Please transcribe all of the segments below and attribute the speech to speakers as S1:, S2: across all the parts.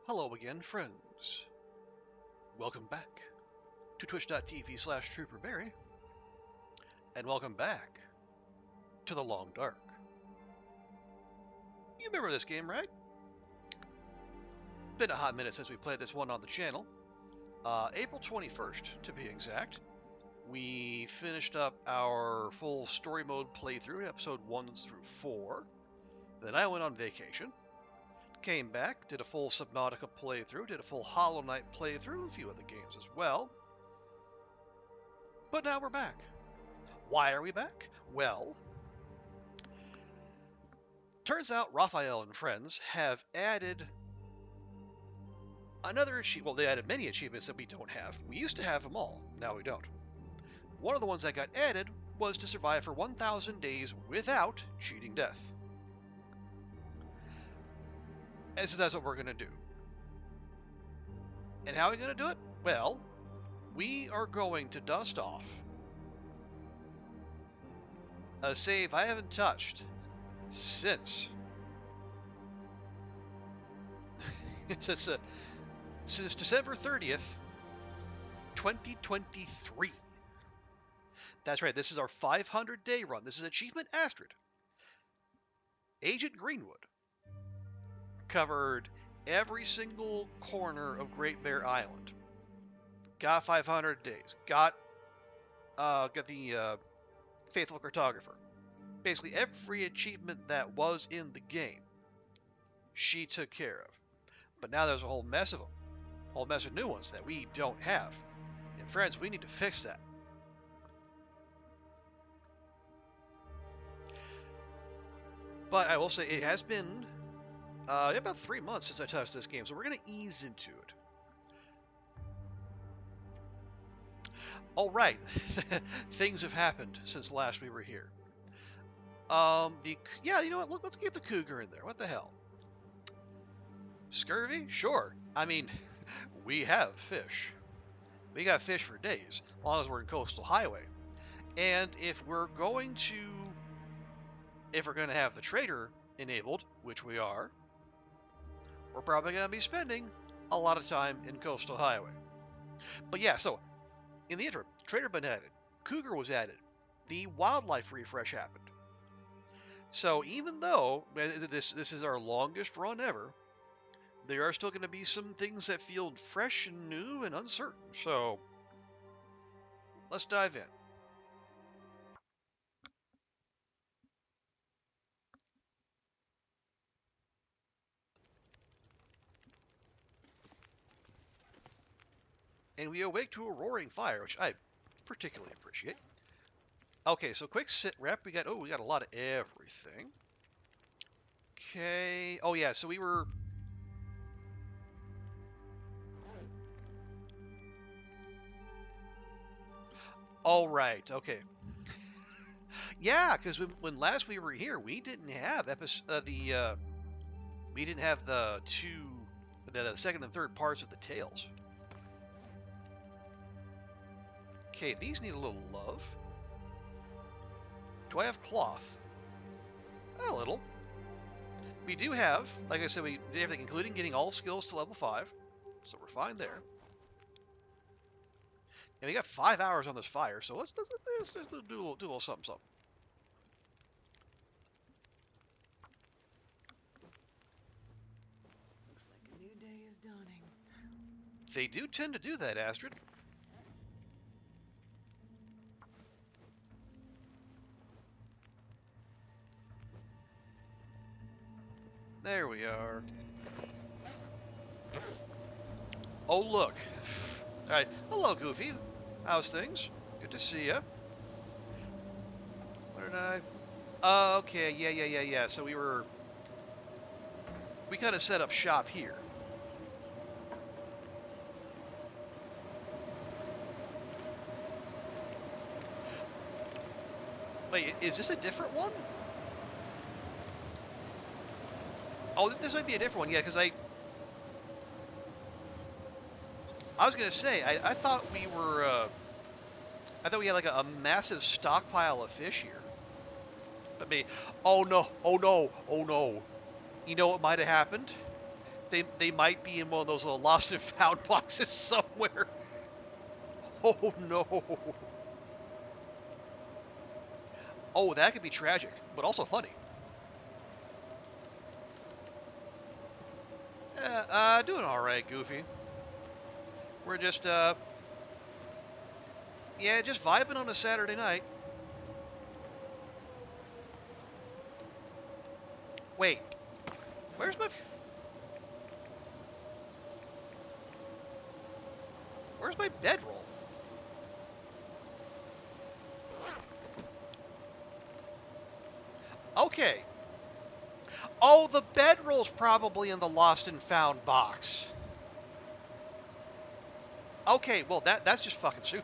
S1: Hello again, friends. Welcome back to twitch.tv/TrooperBerry, and welcome back to the Long Dark. You remember this game, right? Been a hot minute since we played this one on the channel. April 21st, to be exact. We finished up our full story mode playthrough, episode 1 through 4. Then I went on vacation. Came back, did a full Subnautica playthrough, did a full Hollow Knight playthrough, a few other games as well. But now we're back. Why are we back? Well, turns out Raphael and friends have added another achievement. Well, they added many achievements that we don't have. We used to have them all, now we don't. One of the ones that got added was to survive for 1,000 days without cheating death. And so that's what we're going to do. And how are we going to do it? Well, we are going to dust off a save I haven't touched since since December 30th, 2023. That's right, this is our 500-day run. This is Achievement Astrid. Agent Greenwood covered every single corner of Great Bear Island. Got 500 days. Got the Faithful Cartographer. Basically every achievement that was in the game, she took care of. But now there's a whole mess of them. A whole mess of new ones that we don't have. And friends, we need to fix that. But I will say it has been about 3 months since I touched this game, so we're going to ease into it. All right, things have happened since last we were here. Yeah, you know what? Let's get the cougar in there. What the hell? Scurvy? Sure. I mean, we have fish. We got fish for days, as long as we're in Coastal Highway. And if we're going to have the trader enabled, which we are, we're probably going to be spending a lot of time in Coastal Highway. But yeah, so in the interim, trader been added, cougar was added, the wildlife refresh happened. So even though this is our longest run ever, there are still going to be some things that feel fresh and new and uncertain. So let's dive in. And we awake to a roaring fire, which I particularly appreciate. Okay, so quick sit rep. We got a lot of everything. Okay. Oh yeah, so we were. Oh right. Okay. Yeah, because when last we were here, we didn't have we didn't have the second and third parts of the tails. Okay, these need a little love. Do I have cloth? A little. We do have, like I said, we did everything, including getting all skills to level 5. So we're fine there. And we got 5 hours on this fire, so let's do a little something.
S2: Looks like a new day is dawning.
S1: They do tend to do that, Astrid. There we are. Oh, look. Alright. Hello, Goofy. How's things? Good to see ya. Where did I... okay, yeah. So we kind of set up shop here. Wait, is this a different one? Oh, this might be a different one, yeah, because I was gonna say, I thought we were, I thought we had like a massive stockpile of fish here. But maybe, oh no. You know what might have happened? they might be in one of those little lost and found boxes somewhere. Oh no. Oh, that could be tragic, but also funny. Doing all right, Goofy. We're just yeah, just vibing on a Saturday night. Wait, where's my bedroll? Okay. Oh, the bedroll's probably in the lost and found box. Okay, well that's just fucking stupid.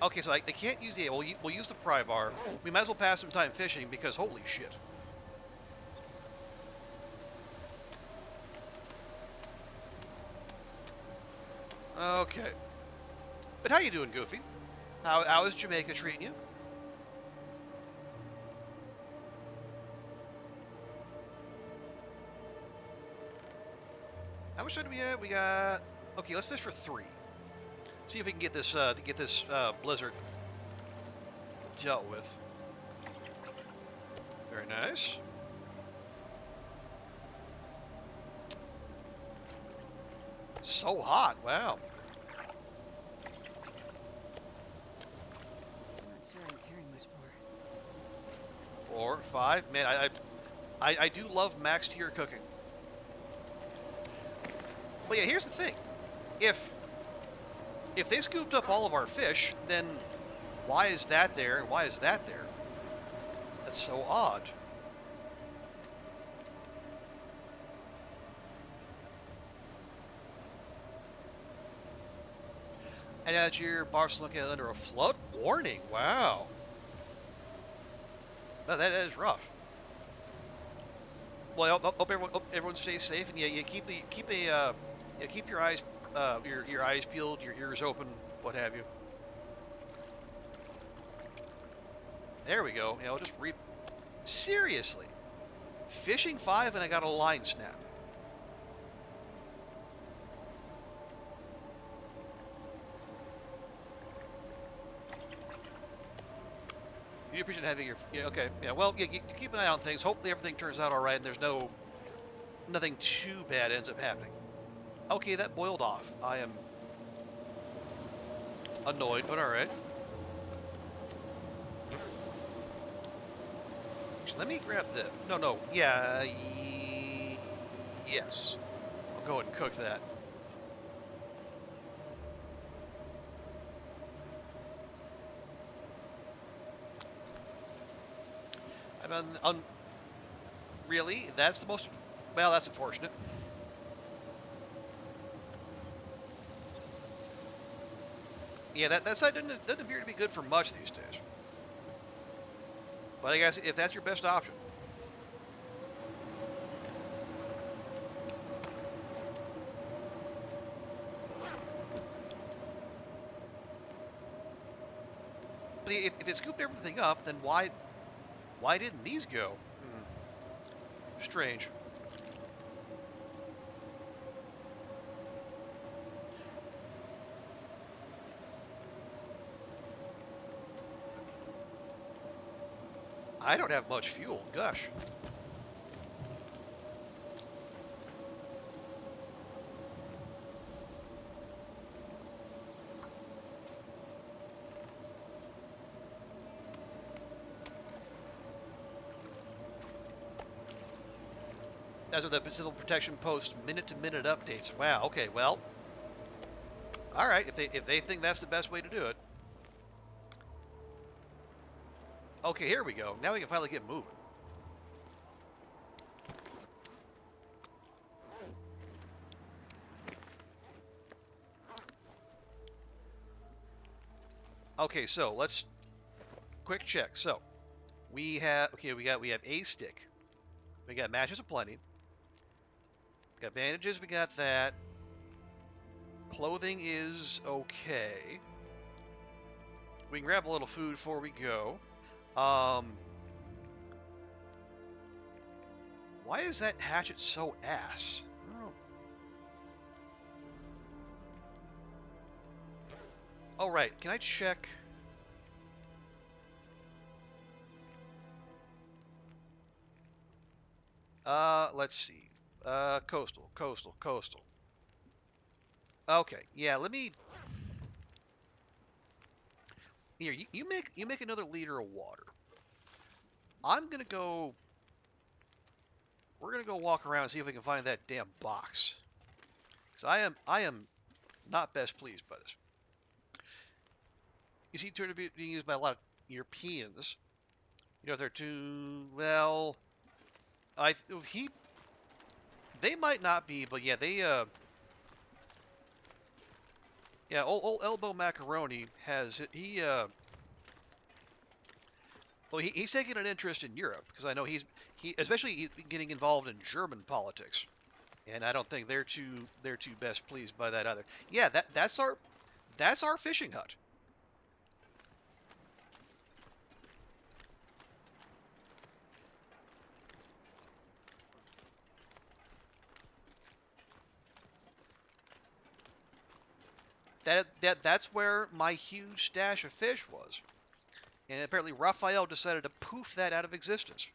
S1: Okay, so they can't use the we'll use the pry bar. We might as well pass some time fishing because holy shit. Okay. But how you doing, Goofy? How is Jamaica treating you? How much time do we have? We got. Okay, let's fish for 3. See if we can get this blizzard dealt with. Very nice. So hot! Wow.
S2: I'm not sure I'm carrying much more.
S1: 4, 5. Man, I do love max tier cooking. But yeah, here's the thing. If they scooped up all of our fish, then why is that there and why is that there? That's so odd. And Algier, Barcelona under a flood warning. Wow. No, that is rough. Well, I hope everyone stays safe, and yeah, you keep your eyes your eyes peeled, your ears open, what have you. There we go. We'll just seriously, fishing 5 and I got a line snap. You appreciate having your okay. Yeah, well, you keep an eye on things. Hopefully everything turns out all right, and there's nothing too bad ends up happening. Okay, that boiled off. I am annoyed, but all right. Let me grab this. No. Yeah. Yes. I'll go ahead and cook that. I mean, really? That's the most... Well, that's unfortunate. Yeah, that side doesn't appear to be good for much these days. But I guess if that's your best option. But if it scooped everything up, then why didn't these go? Strange. I don't have much fuel. Gosh. As of the Civil Protection Post minute-to-minute updates. Wow. Okay. Well. All right. If they think that's the best way to do it. Okay, here we go. Now we can finally get moving. Okay, so let's quick check. So we have we have a stick. We got matches aplenty. We got bandages, we got that. Clothing is okay. We can grab a little food before we go. One Why is that hatchet so ass? Oh, right. Can I check? Let's see. Coastal. Okay, yeah. Let me. Here, you make another liter of water. I'm gonna go. We're gonna go walk around and see if we can find that damn box. Cause I am not best pleased by this. You see, it turned to being used by a lot of Europeans. You know, they're too well. I he They might not be, but yeah, yeah, old Elbow Macaroni has well, he's taking an interest in Europe because I know he especially he's getting involved in German politics, and I don't think they're too best pleased by that either. Yeah, that's our fishing hut. That's where my huge stash of fish was, and apparently Raphael decided to poof that out of existence.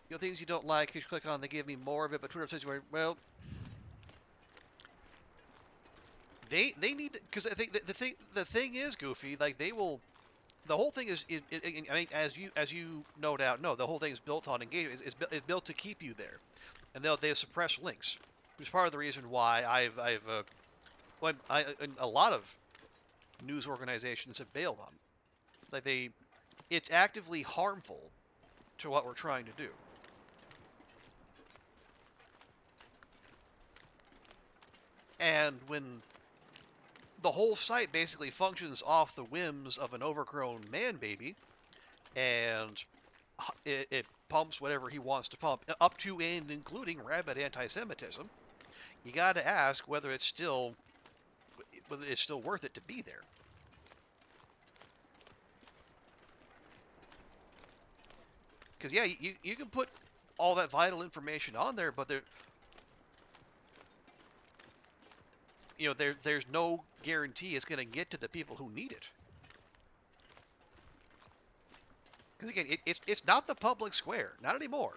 S1: You know, things you don't like, you click on, they give me more of it, but Twitter says, well, they need, because I think the thing is, Goofy, like they will. The whole thing is I mean, as you no doubt know, the whole thing is built on engagement. It's built to keep you there, and they suppress links, which is part of the reason why well, a lot of news organizations have bailed on. Like it's actively harmful to what we're trying to do. And when the whole site basically functions off the whims of an overgrown man baby, and it pumps whatever he wants to pump, up to and including rabid anti-Semitism, you got to ask whether it's still worth it to be there. Because yeah, you can put all that vital information on there, but there's no guarantee it's going to get to the people who need it. Because again, it's not the public square, not anymore.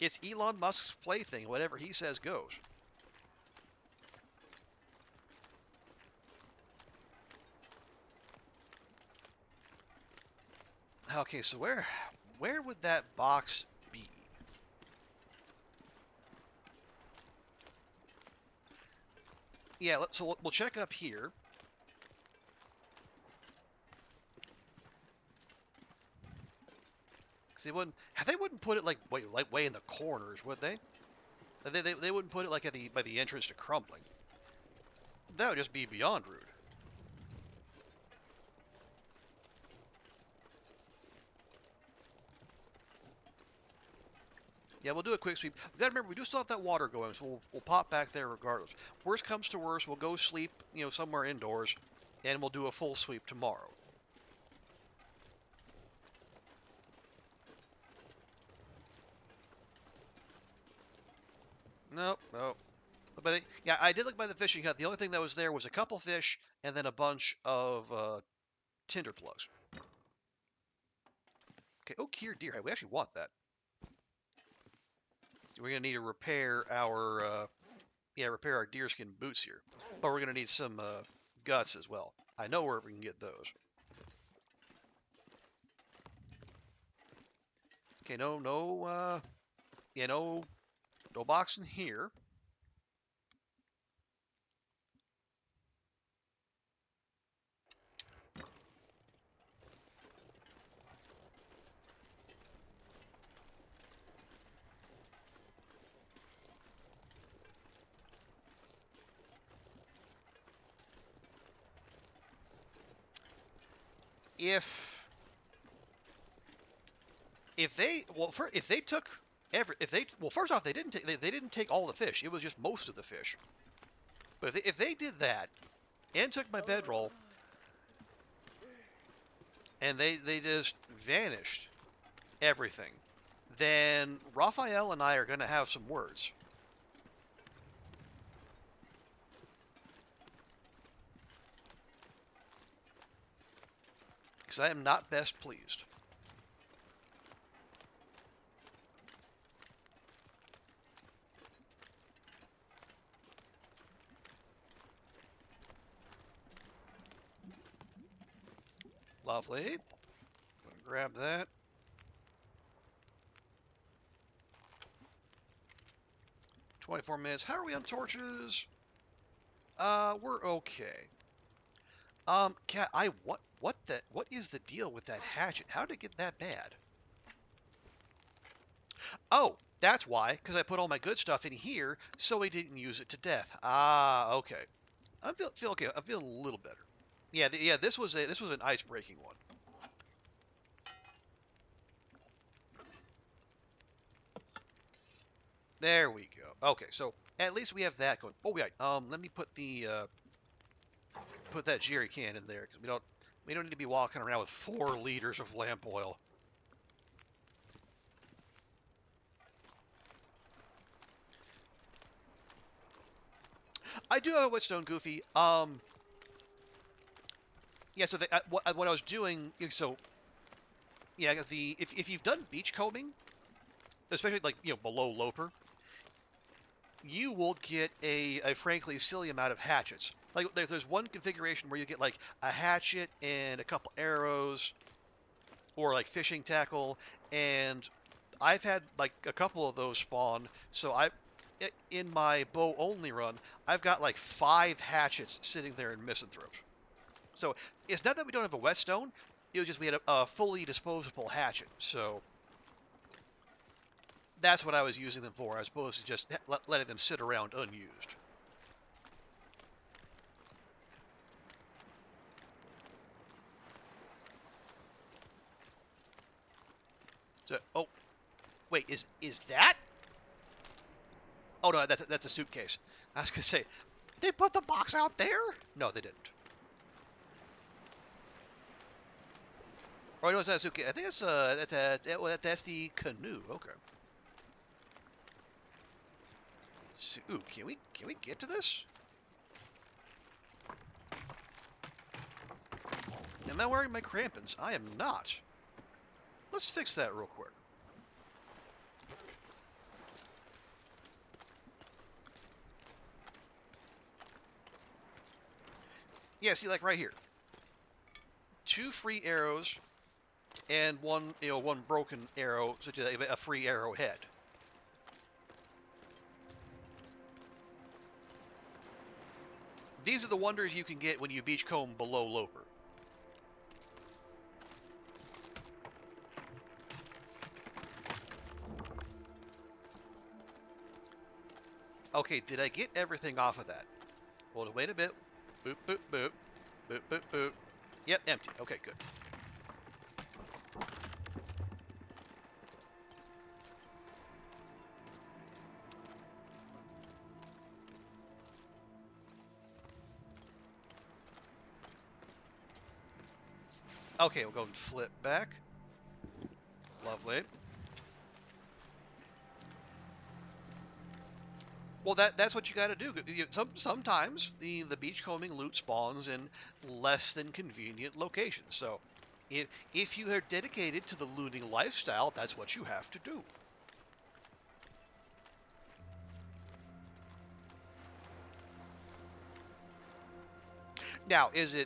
S1: It's Elon Musk's plaything. Whatever he says goes. Okay, so where would that box be? Yeah, so we'll check up here. Cause they wouldn't put it like way in the corners, would they? They wouldn't put it like by the entrance to Crumbling. That would just be beyond rude. Yeah, we'll do a quick sweep. We gotta remember, we do still have that water going, so we'll pop back there regardless. Worst comes to worst, we'll go sleep, somewhere indoors, and we'll do a full sweep tomorrow. Nope. But yeah, I did look by the fishing hut. The only thing that was there was a couple fish and then a bunch of tinder plugs. Okay. Oh, Kier deer. We actually want that. We're gonna need to repair our deerskin boots here, but we're gonna need some guts as well. I know where we can get those. Okay. No box in here. If they took first off, they didn't take all the fish. It was just most of the fish. But if they did that and took my bedroll, and they just vanished everything, then Raphael and I are going to have some words. Because I am not best pleased. Lovely. Grab that. $24 minutes. How are we on torches? We're okay. Cat, what is the deal with that hatchet? How did it get that bad? Oh, that's why, because I put all my good stuff in here, so I didn't use it to death. Ah, okay. I feel okay. I'm feeling a little better. Yeah, this was an ice breaking one. There we go. Okay, so at least we have that going. Oh, wait. Let me put that jerry can in there because we don't need to be walking around with 4 liters of lamp oil. I do have a whetstone, Goofy. Yeah. So what I was doing. So yeah, if you've done beachcombing, especially like below Loper, you will get a frankly silly amount of hatchets. Like there's one configuration where you get like a hatchet and a couple arrows, or like fishing tackle, and I've had like a couple of those spawn. So in my bow only run, I've got like 5 hatchets sitting there in misanthrope. So it's not that we don't have a whetstone. It was just we had a fully disposable hatchet. So that's what I was using them for, as opposed to just letting them sit around unused. So, oh, wait, is that? Oh no, that's a suitcase. I was gonna say, they put the box out there? No, they didn't. Oh, no, it's not a suitcase. I think that's the canoe. Okay. So, ooh, can we get to this? Am I wearing my crampons? I am not. Let's fix that real quick. Yeah, see, like right here. 2 free arrows and one broken arrow, such as a free arrowhead. These are the wonders you can get when you beachcomb below Loper. Okay, did I get everything off of that? Well, wait a bit. Boop, boop, boop. Boop, boop, boop. Yep, empty. Okay, good. Okay, we'll go and flip back. Lovely. Well, that's what you got to do. Sometimes the beachcombing loot spawns in less than convenient locations. So, if you are dedicated to the looting lifestyle, that's what you have to do. Now, is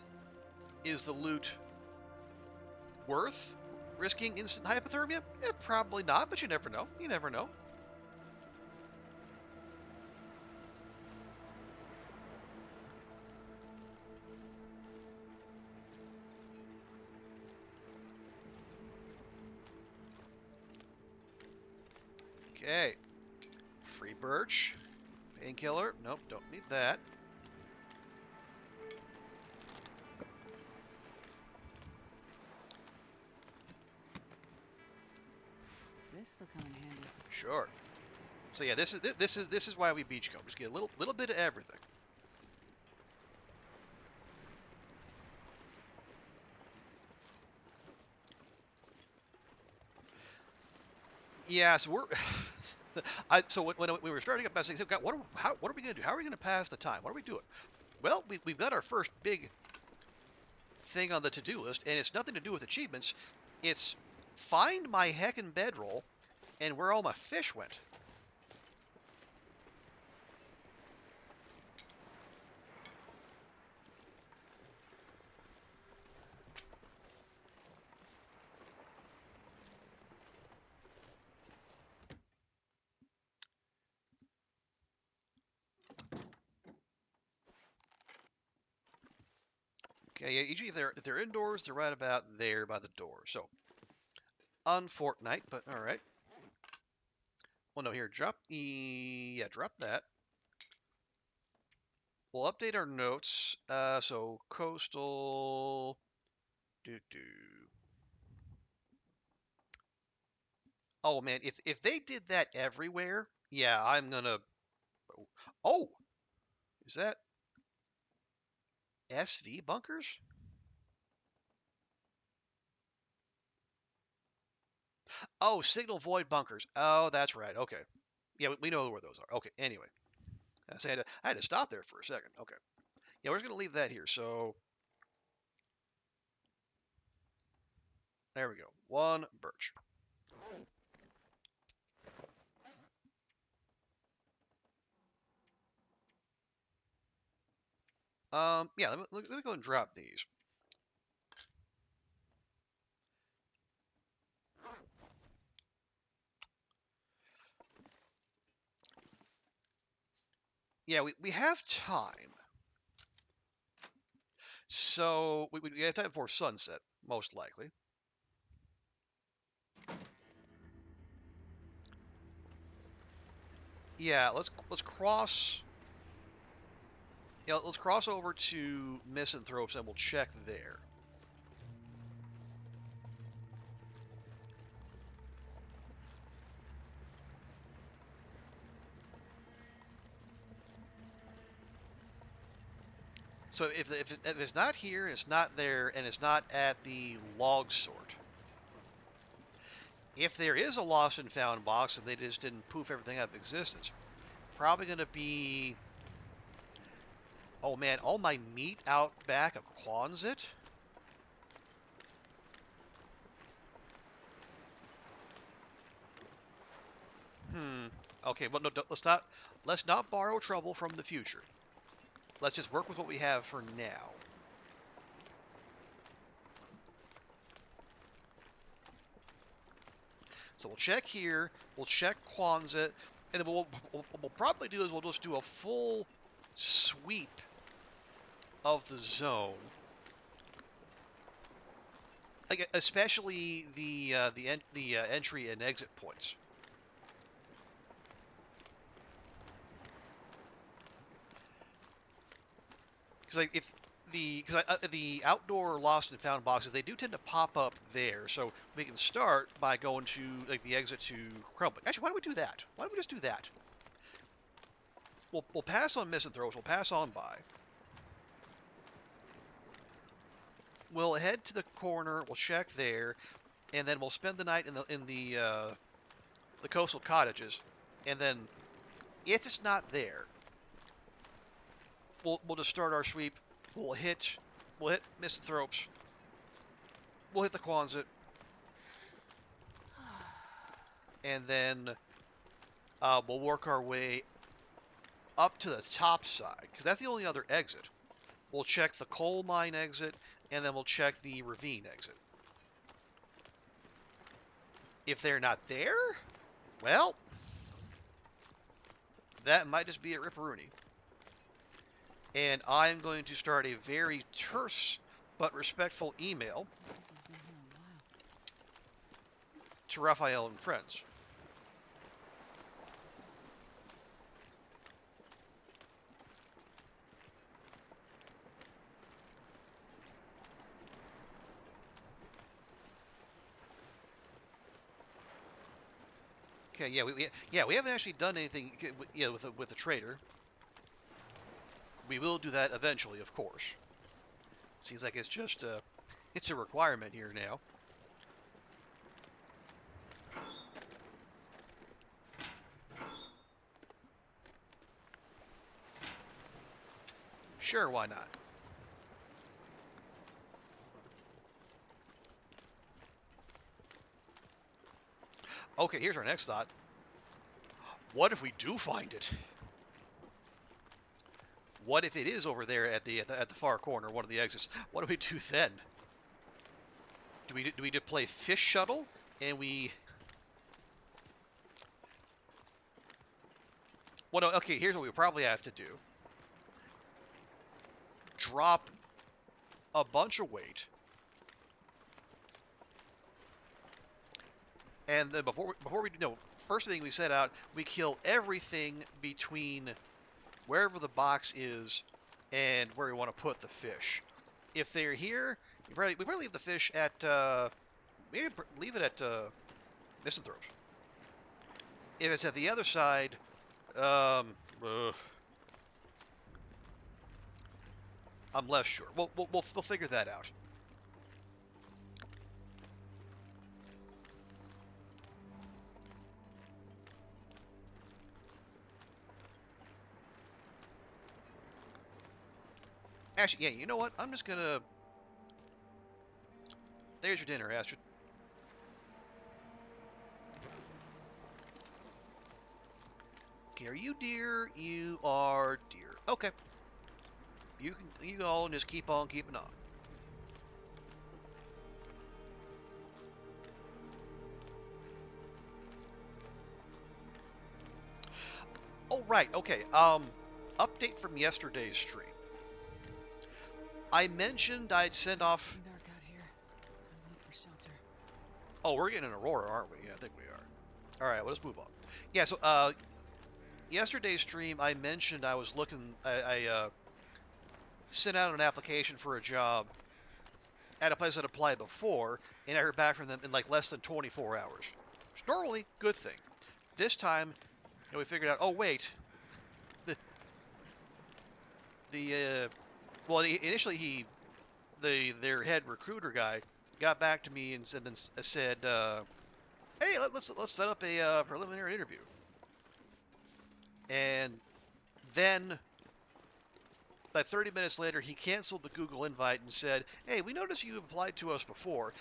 S1: the loot worth risking instant hypothermia? Probably not, but you never know. You never know. Okay. Free birch. Painkiller. Nope, don't need that.
S2: This will come in handy.
S1: Sure. So yeah, this is why we beachcomb. Just get a little bit of everything. Yeah, so we're so when we were starting up, I said, "God, what are we going to do? How are we going to pass the time? What are we doing?" Well, we've got our first big thing on the to-do list, and it's nothing to do with achievements. It's find my heckin' bedroll and where all my fish went. Okay, yeah, usually if they're indoors, they're right about there by the door. So unfortunate, but all right. Well, no, here, yeah, drop that. We'll update our notes. So coastal, do do. Oh man, if they did that everywhere, yeah, I'm gonna. Oh, is that SV bunkers? Oh, signal void bunkers. Oh, that's right. Okay. Yeah, we know where those are. Okay. Anyway, I had to stop there for a second. Okay. Yeah, we're just gonna leave that here. So there we go. One birch. Yeah, let me go and drop these. Yeah, we have time. So we have time for sunset, most likely. Yeah, let's cross. Yeah, let's cross over to Misanthropes and we'll check there. So if it's not here, it's not there, and it's not at the log sort. If there is a lost and found box and they just didn't poof everything out of existence, probably going to be, oh man, all my meat out back of Quonset? Hmm. Okay, well, no, let's not borrow trouble from the future. Let's just work with what we have for now. So we'll check here, we'll check Quonset, and then we'll probably do is we'll just do a full sweep of the zone, like especially the entry and exit points. Because like if the outdoor lost and found boxes, they do tend to pop up there, so we can start by going to like the exit to Crumbling. Actually, why don't we do that? Why don't we just do that? We'll pass on Misanthropes. We'll pass on by. We'll head to the corner. We'll check there, and then we'll spend the night in the coastal cottages. And then, if it's not there, we'll just start our sweep. We'll hit Misanthropes. We'll hit the Quonset, and then we'll work our way up to the top side because that's the only other exit. We'll check the coal mine exit, and then we'll check the ravine exit. If they're not there, well, that might just be a ripperoonie. And I'm going to start a very terse but respectful email to Raphael and friends. Okay, we haven't actually done anything with the trader. We will do that eventually, of course. Seems like it's just it's a requirement here now. Sure, why not? Okay, here's our next thought. What if we do find it? What if it is over there at the far corner, one of the exits? What do we do then? Do we just play fish shuttle and we? Well, no, okay. Here's what we probably have to do: drop a bunch of weight, and then before we no first thing we set out, we kill everything between wherever the box is and where we want to put the fish. If they're here, we probably leave the fish at maybe leave it at misanthropes. If it's at the other side, um, I'm less sure. We'll figure that out. Actually, yeah, you know what? I'm just gonna. There's your dinner, Astrid. Okay, are you deer? You are deer. Okay. You all just keep on keeping on. Oh right, okay. Update from yesterday's stream. I mentioned I'd send off.
S2: Dark out here. Time to look for shelter.
S1: Oh, we're getting an aurora, aren't we? Yeah, I think we are. All right, well, let's move on. Yeah, so yesterday's stream, I mentioned I was looking. I sent out an application for a job at a place I'd applied before, and I heard back from them in like less than 24 hours. Which normally good thing. This time, we figured out. Oh wait, well, initially their head recruiter guy got back to me and said, hey, let's set up a preliminary interview. And then, about 30 minutes later, he canceled the Google invite and said, hey, we noticed you applied to us before.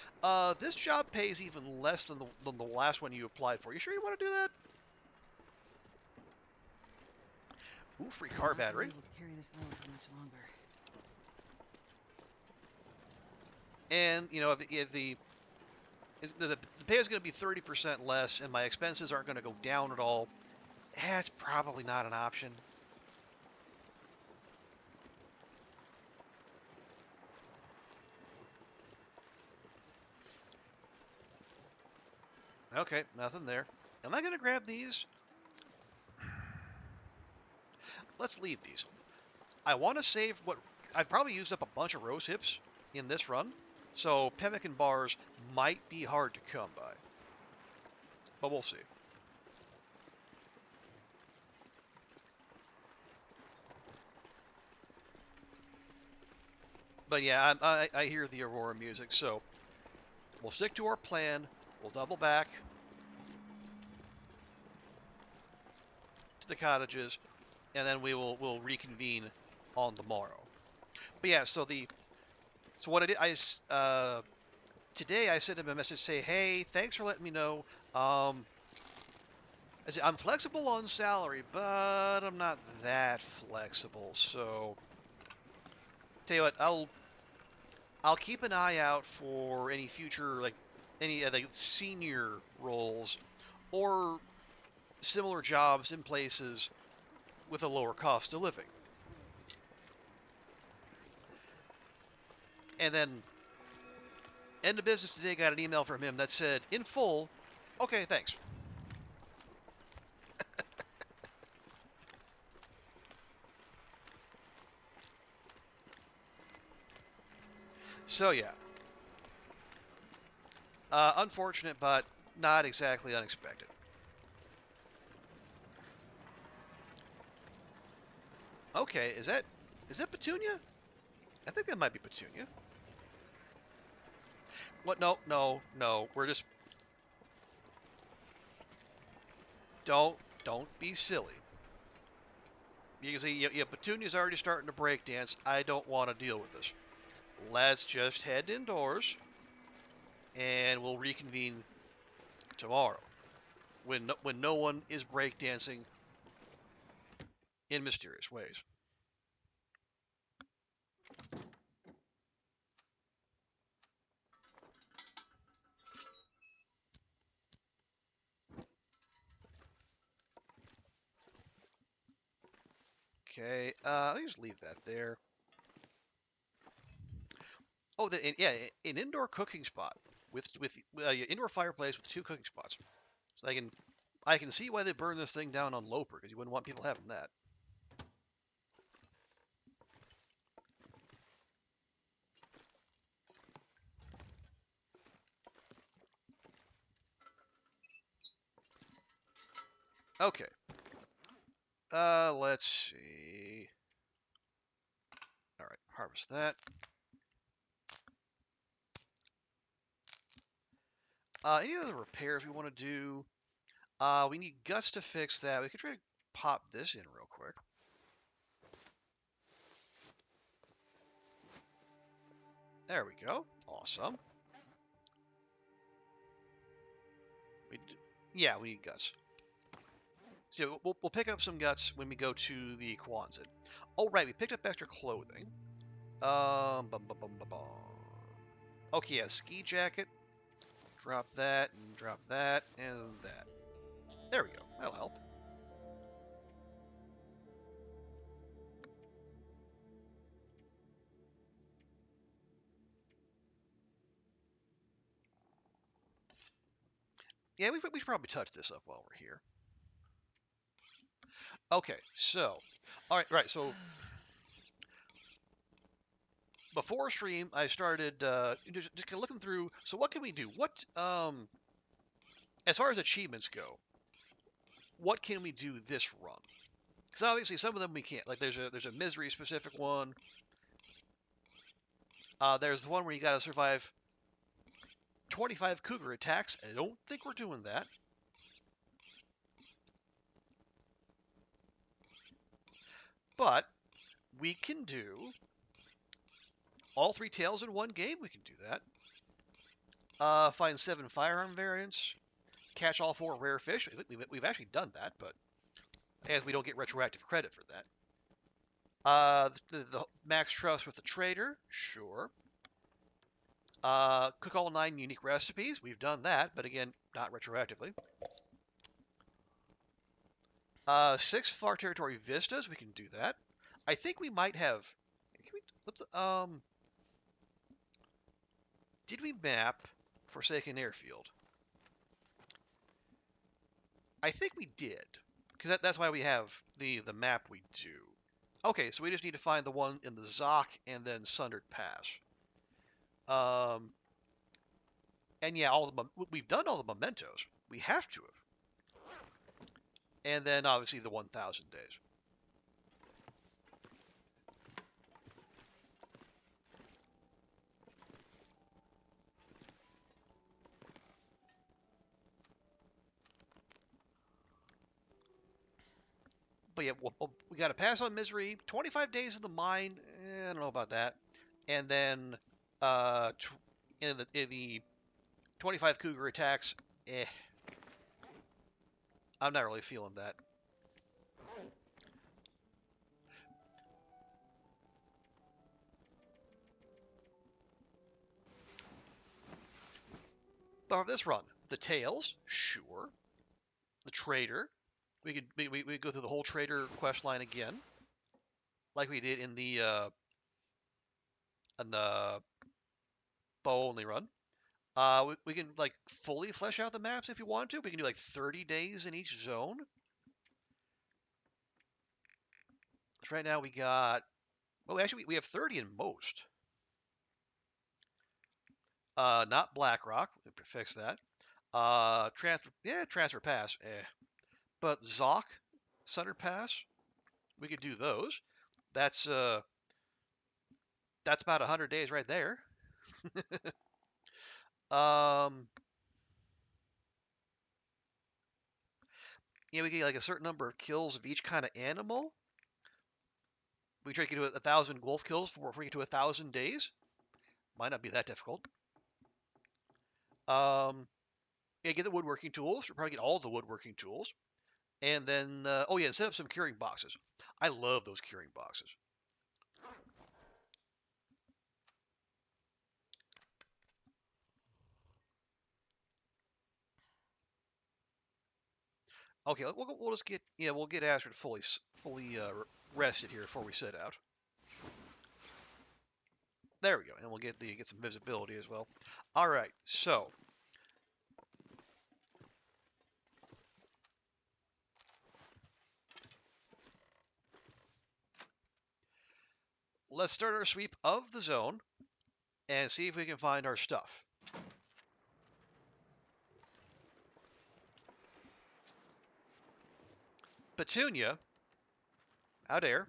S1: This job pays even less than the last one you applied for. You sure you want to do that? Ooh, free car battery.
S2: I'll be able to carry this load for much longer.
S1: And, if the pay is going to be 30% less and my expenses aren't going to go down at all, that's probably not an option. Okay, nothing there. Am I going to grab these? Let's leave these. I want to save what... I've probably used up a bunch of rose hips in this run, so pemmican bars might be hard to come by. But we'll see. But yeah, I hear the Aurora music, so we'll stick to our plan. We'll double back to the cottages, and then we'll reconvene on the morrow. But yeah, so what I did, today I sent him a message say, hey, thanks for letting me know. I said, I'm flexible on salary, but I'm not that flexible. So tell you what, I'll keep an eye out for any future any senior roles or similar jobs in places with a lower cost of living. And then, end of business today, got an email from him that said, in full, okay, thanks. So yeah. Unfortunate, but not exactly unexpected. Okay, is that Petunia? I think that might be Petunia. What? No. We're just... Don't be silly. You can see, yeah, Petunia's already starting to break dance. I don't want to deal with this. Let's just head indoors, and we'll reconvene tomorrow when no one is breakdancing in mysterious ways. Okay, let me just leave that there. Oh, yeah, an indoor cooking spot with indoor fireplace with 2 cooking spots. So I can see why they burned this thing down on Loper, because you wouldn't want people having that. Okay. Let's see. All right, harvest that. Any other repairs we want to do? We need guts to fix that. We could try to pop this in real quick. There we go. Awesome. Yeah, we need guts. So we'll pick up some guts when we go to the Quonset. Oh, right, we picked up extra clothing. Bum, bum, bum, bum, bum. Okay, yeah, ski jacket. Drop that, and drop that, and that. There we go. That'll help. Yeah, we should probably touch this up while we're here. Okay, so, all right, right. So before stream, I started just kind of looking through. So what can we do? What as far as achievements go, what can we do this run? Because obviously some of them we can't. Like there's a misery specific one. There's the one where you got to survive 25 cougar attacks. I don't think we're doing that. But we can do all 3 tails in one game. We can do that. Find 7 firearm variants. Catch all 4 rare fish. We've actually done that, but as we don't get retroactive credit for that. The max trust with the trader, sure. Cook all 9 unique recipes. We've done that, but again, not retroactively. 6 far territory vistas. We can do that. I think we might have. Can we? Did we map Forsaken Airfield? I think we did, because that's why we have the map we do. Okay, so we just need to find the one in the Zoc and then Sundered Pass. And yeah, we've done all the mementos. We have to have. And then obviously the 1,000 days. But yeah, we got to pass on misery. 25 days in the mine. I don't know about that. And then in the 25 cougar attacks. I'm not really feeling that. But for this run, the tails, sure. The trader, we go through the whole trader quest line again, like we did in the bow only run. We can like fully flesh out the maps if you want to. We can do like 30 days in each zone. So right now we got. Well, actually, we have 30 in most. Not BlackRock. We can fix that. Transfer pass. But Zoc, Sunder Pass, we could do those. That's about 100 days right there. We get like a certain number of kills of each kind of animal. We try to get to 1,000 wolf kills before we get to 1,000 days. Might not be that difficult. Yeah, get the woodworking tools. We'll probably get all the woodworking tools. And then, oh yeah, set up some curing boxes. I love those curing boxes. Okay, we'll just get, yeah, we'll get Astrid fully rested here before we set out. There we go, and we'll get some visibility as well. All right, so let's start our sweep of the zone and see if we can find our stuff. Petunia, out there.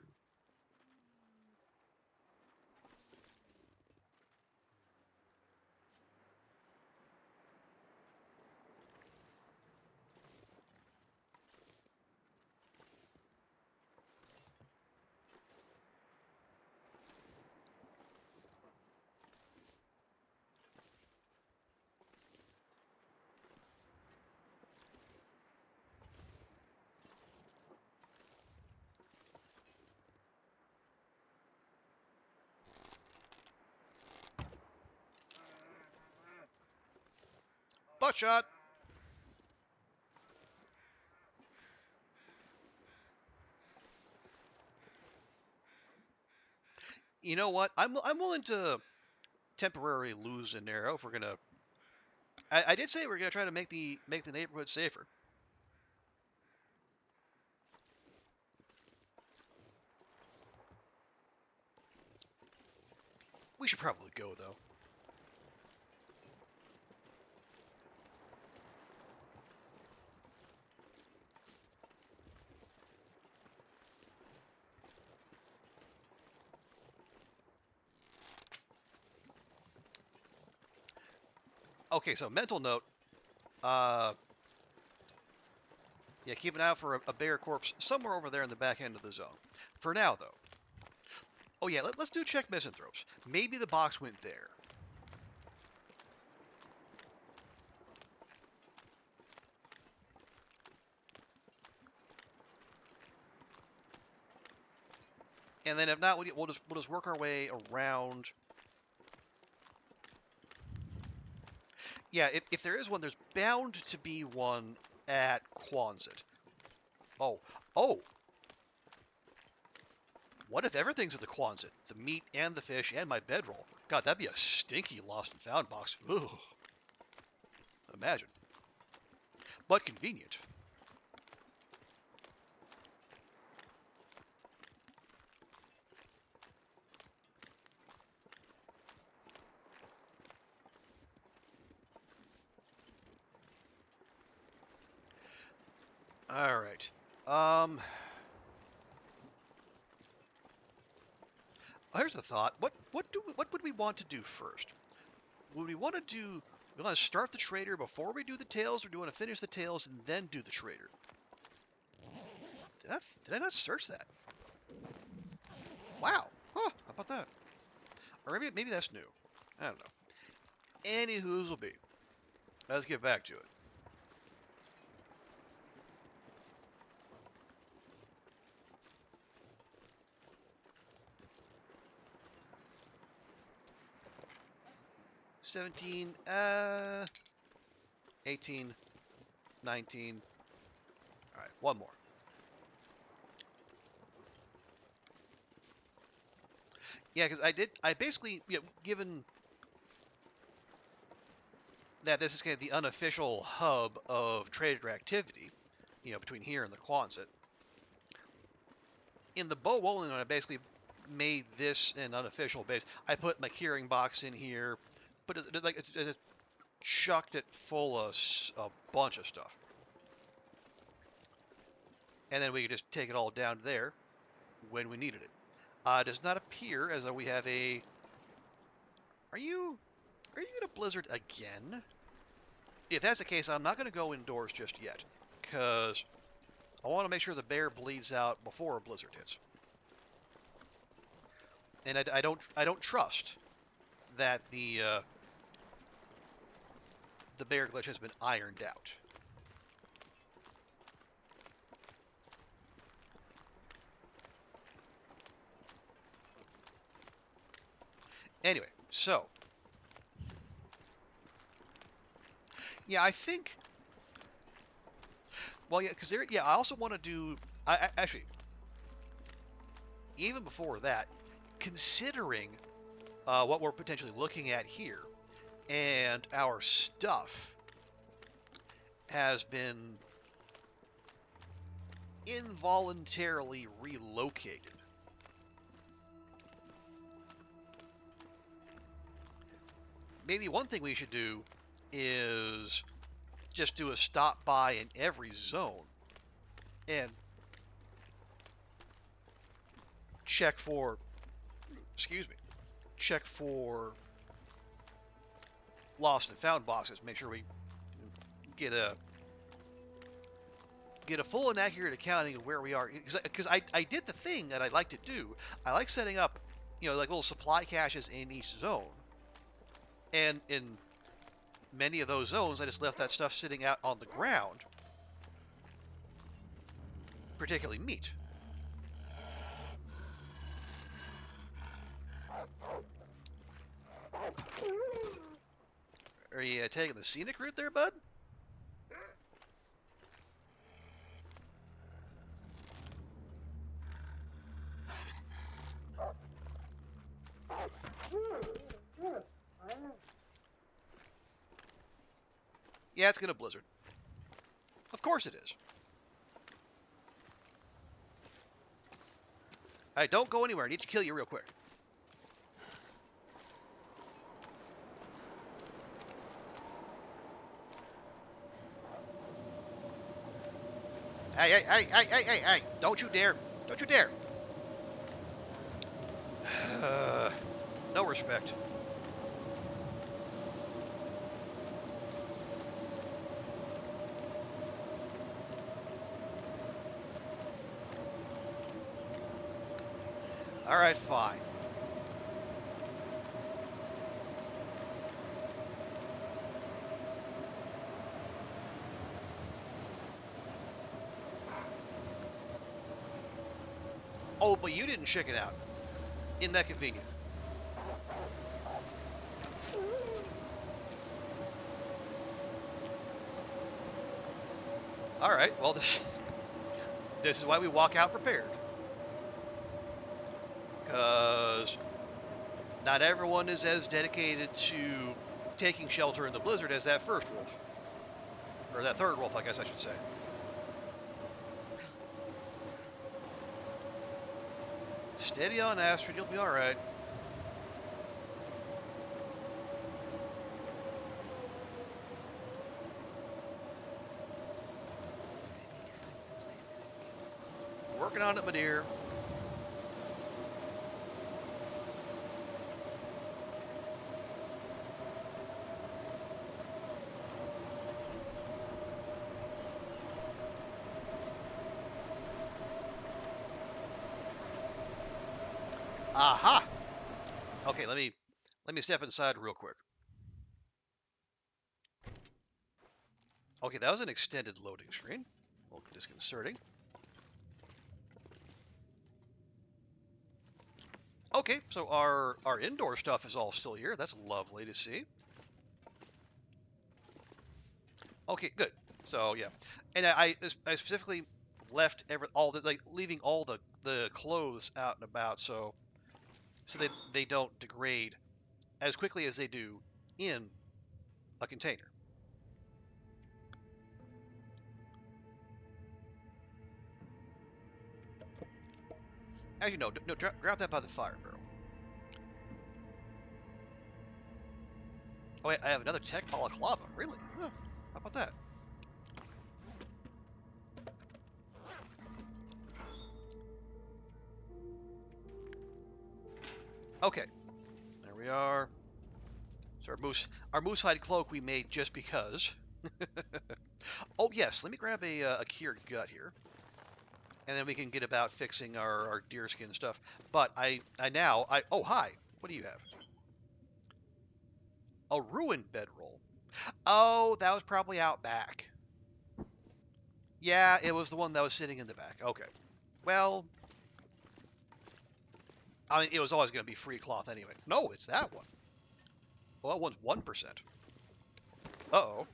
S1: Butt shot. You know what? I'm willing to temporarily lose an arrow if we're gonna. I did say we're gonna try to make the neighborhood safer. We should probably go though. Okay, so mental note. Yeah, keep an eye out for a bear corpse somewhere over there in the back end of the zone. For now, though. Oh yeah, let's do check misanthropes. Maybe the box went there. And then if not, we'll just work our way around. Yeah, if there is one, there's bound to be one at Quonset. Oh, oh. What if everything's at the Quonset? The meat and the fish and my bedroll. God, that'd be a stinky lost and found box. Ugh. Imagine. But convenient. All right. Here's the thought. What would we want to do first? Would we want to do? We want to start the trader before we do the tails, or do we want to finish the tails and then do the trader? Did I not search that? Wow. Huh, how about that? Or maybe that's new. I don't know. Anywho's will be. Let's get back to it. $17, 18, 19. All right, one more. Yeah, because I basically, given that this is kind of the unofficial hub of trader activity, between here and the Quonset. In the Bow Wolling, I basically made this an unofficial base. I put my curing box in here, but it chucked it full of a bunch of stuff. And then we could just take it all down to there when we needed it. It does not appear as though we have a... Are you going to blizzard again? If that's the case, I'm not going to go indoors just yet, because I want to make sure the bear bleeds out before a blizzard hits. and I don't trust that the bear glitch has been ironed out. Anyway, so yeah, I think. Well, yeah, because there. Yeah, I also want to do. Actually, even before that, considering what we're potentially looking at here, and our stuff has been involuntarily relocated. Maybe one thing we should do is just do a stop by in every zone and check for, excuse me, check for lost and found boxes. Make sure we get a full and accurate accounting of where we are. Because I did the thing that I like to do. I like setting up, like little supply caches in each zone. And in many of those zones, I just left that stuff sitting out on the ground, particularly meat. Are you taking the scenic route there, bud? Yeah, it's gonna blizzard. Of course it is. Alright, don't go anywhere. I need to kill you real quick. Hey. Don't you dare. Don't you dare. No respect. Alright, fine. Oh, but you didn't chicken out. Isn't that convenient? Alright, well, this is why we walk out prepared. Because not everyone is as dedicated to taking shelter in the blizzard as that first wolf. Or that third wolf, I guess I should say. Steady on, Astrid, you'll be alright. Working on it, my dear. Aha! Okay, let me step inside real quick. Okay, that was an extended loading screen. A little disconcerting. Okay, so our indoor stuff is all still here. That's lovely to see. Okay, good. So yeah, and I specifically left leaving all the clothes out and about so that they don't degrade as quickly as they do in a container. Actually, no, grab that by the fire barrel. Oh wait, I have another tech balaclava. Really? Huh, how about that? Okay, there we are. So our moose hide cloak we made just because. Oh yes, let me grab a cured gut here. and then we can get about fixing our deerskin stuff. But oh, hi. What do you have? A ruined bedroll. Oh, that was probably out back. Yeah, it was the one that was sitting in the back. Okay. Well, I mean, it was always going to be free cloth anyway. No, it's that one. Well, that one's 1%. Uh-oh.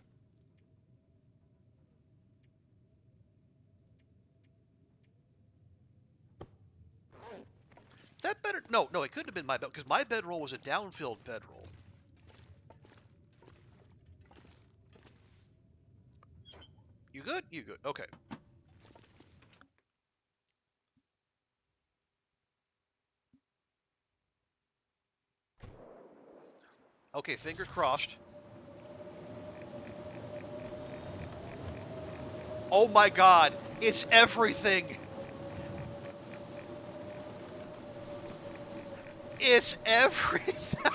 S1: That better... No, it couldn't have been my bed, because my bedroll was a downfilled bedroll. You good? You good. Okay. Okay, fingers crossed. Oh my god, it's everything! It's everything!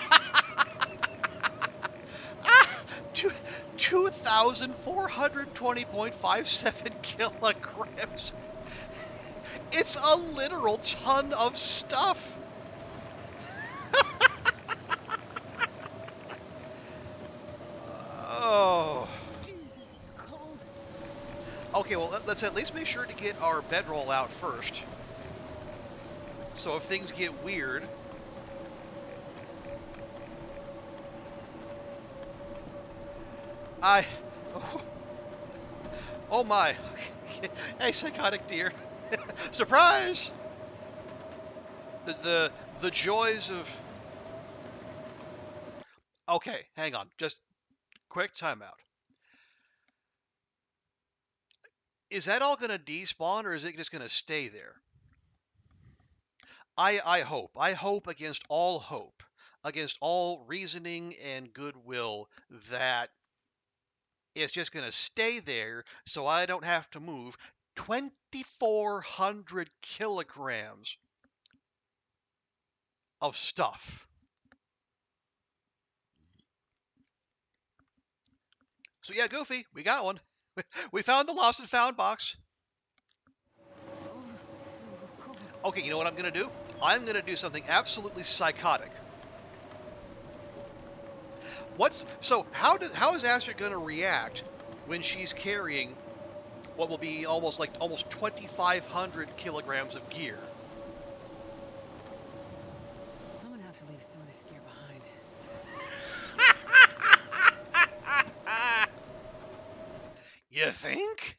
S1: 2,420.57 kilograms. It's a literal ton of stuff. Oh.
S2: Jesus, it's cold.
S1: Okay, well, let's at least make sure to get our bedroll out first. So if things get weird... Oh my. Hey, psychotic deer. Surprise! The joys of... Okay, hang on. Just quick timeout. Is that all going to despawn, or is it just going to stay there? I hope against all reasoning and goodwill, that it's just going to stay there so I don't have to move 2,400 kilograms of stuff. So yeah, Goofy, we got one. We found the lost and found box.
S2: Oh, so cold.
S1: Okay, you know what I'm going to do? I'm going to do something absolutely psychotic. How is Astrid going to react when she's carrying what will be almost 2,500 kilograms of gear?
S2: I'm gonna have to leave some of this gear behind.
S1: You think?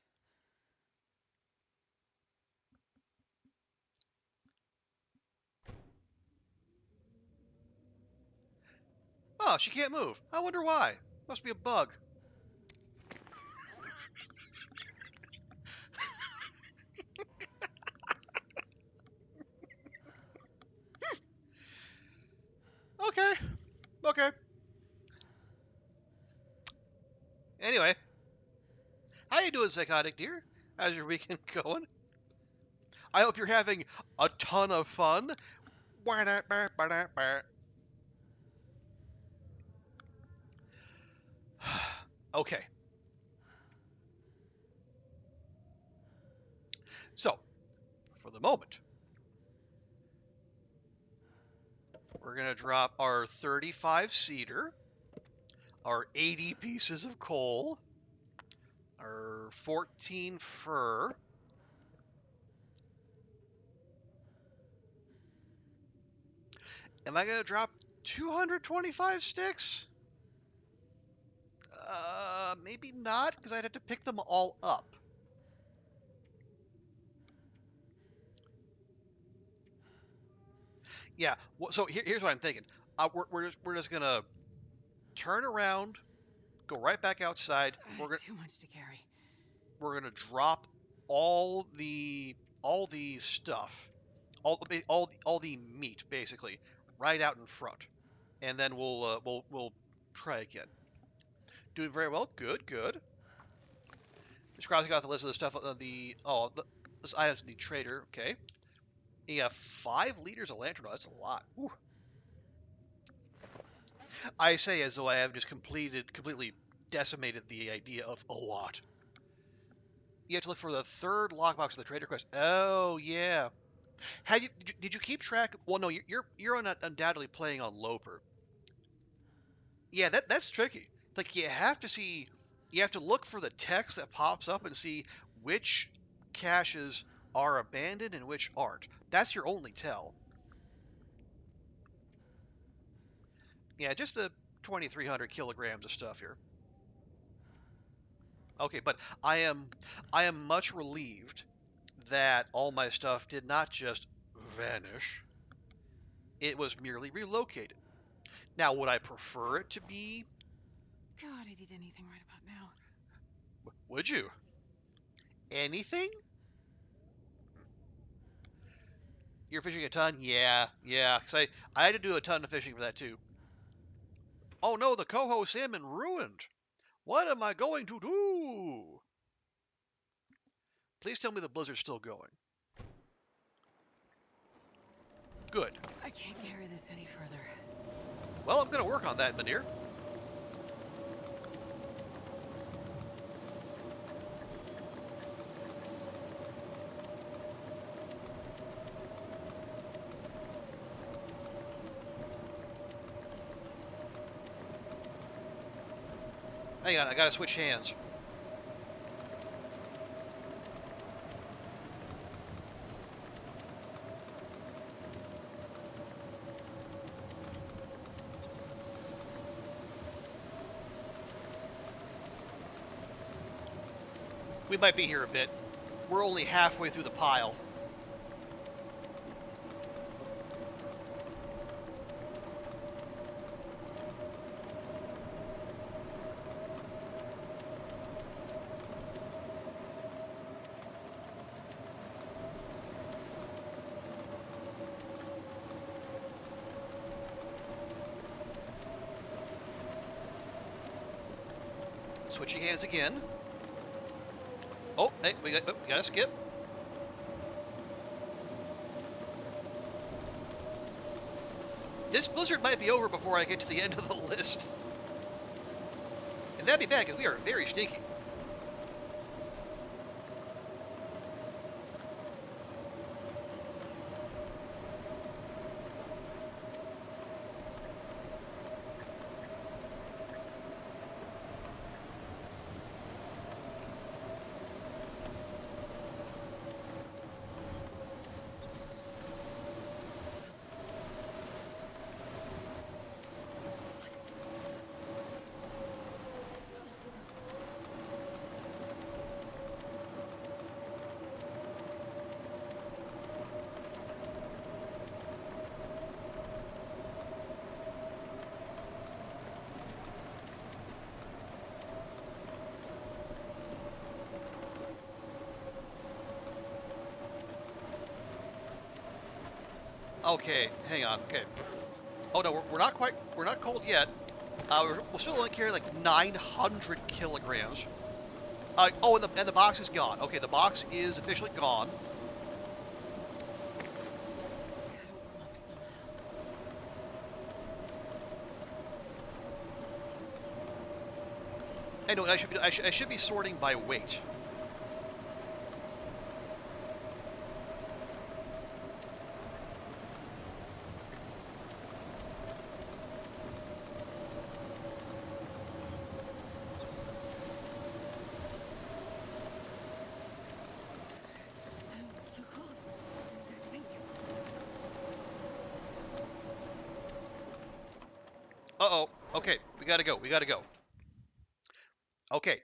S1: Oh, she can't move. I wonder why. Must be a bug. Okay. Okay. Anyway, how you doing, psychotic dear? How's your weekend going? I hope you're having a ton of fun. Okay. So, for the moment, we're going to drop our 35 cedar, our 80 pieces of coal, our 14 fir. Am I going to drop 225 sticks? Maybe not, because I'd have to pick them all up. Yeah, so here's what I'm thinking. We're just going to turn around, go right back outside.
S2: Too much to carry.
S1: We're gonna drop all the stuff, all the meat basically, right out in front, and then we'll try again. Doing very well. Good, good. Just crossing out the list of the stuff on this items in the trader. Okay. Yeah, 5 liters of lantern oil. That's a lot. Whew. I say as though I have just completely decimated the idea of a lot. You have to look for the third lockbox of the Trader Quest. Oh yeah. Have you did you keep track? Well, no, you're undoubtedly playing on Loper. Yeah, that's tricky. Like you have to look for the text that pops up and see which caches are abandoned and which aren't. That's your only tell. Yeah, just the 2,300 kilograms of stuff here. Okay, but I am much relieved that all my stuff did not just vanish. It was merely relocated. Now, would I prefer it to be?
S2: God, I'd eat anything right about now.
S1: Would you? Anything? You're fishing a ton? Yeah, yeah. 'Cause I had to do a ton of fishing for that too. Oh no, the coho salmon ruined. What am I going to do? Please tell me the blizzard's still going. Good.
S2: I can't carry this any further.
S1: Well, I'm going to work on that, Manir. Hang on, I gotta switch hands. We might be here a bit. We're only halfway through the pile. Switching hands again. Oh, hey, we gotta skip. This blizzard might be over before I get to the end of the list. And that'd be bad, because we are very stinky. Okay, hang on. Okay. Oh no, we're not cold yet. We're still only carrying like 900 kilograms. Oh, and the box is gone. Okay, the box is officially gone. I know. I should be sorting by weight. Uh-oh. Okay, we gotta go. We gotta go. Okay,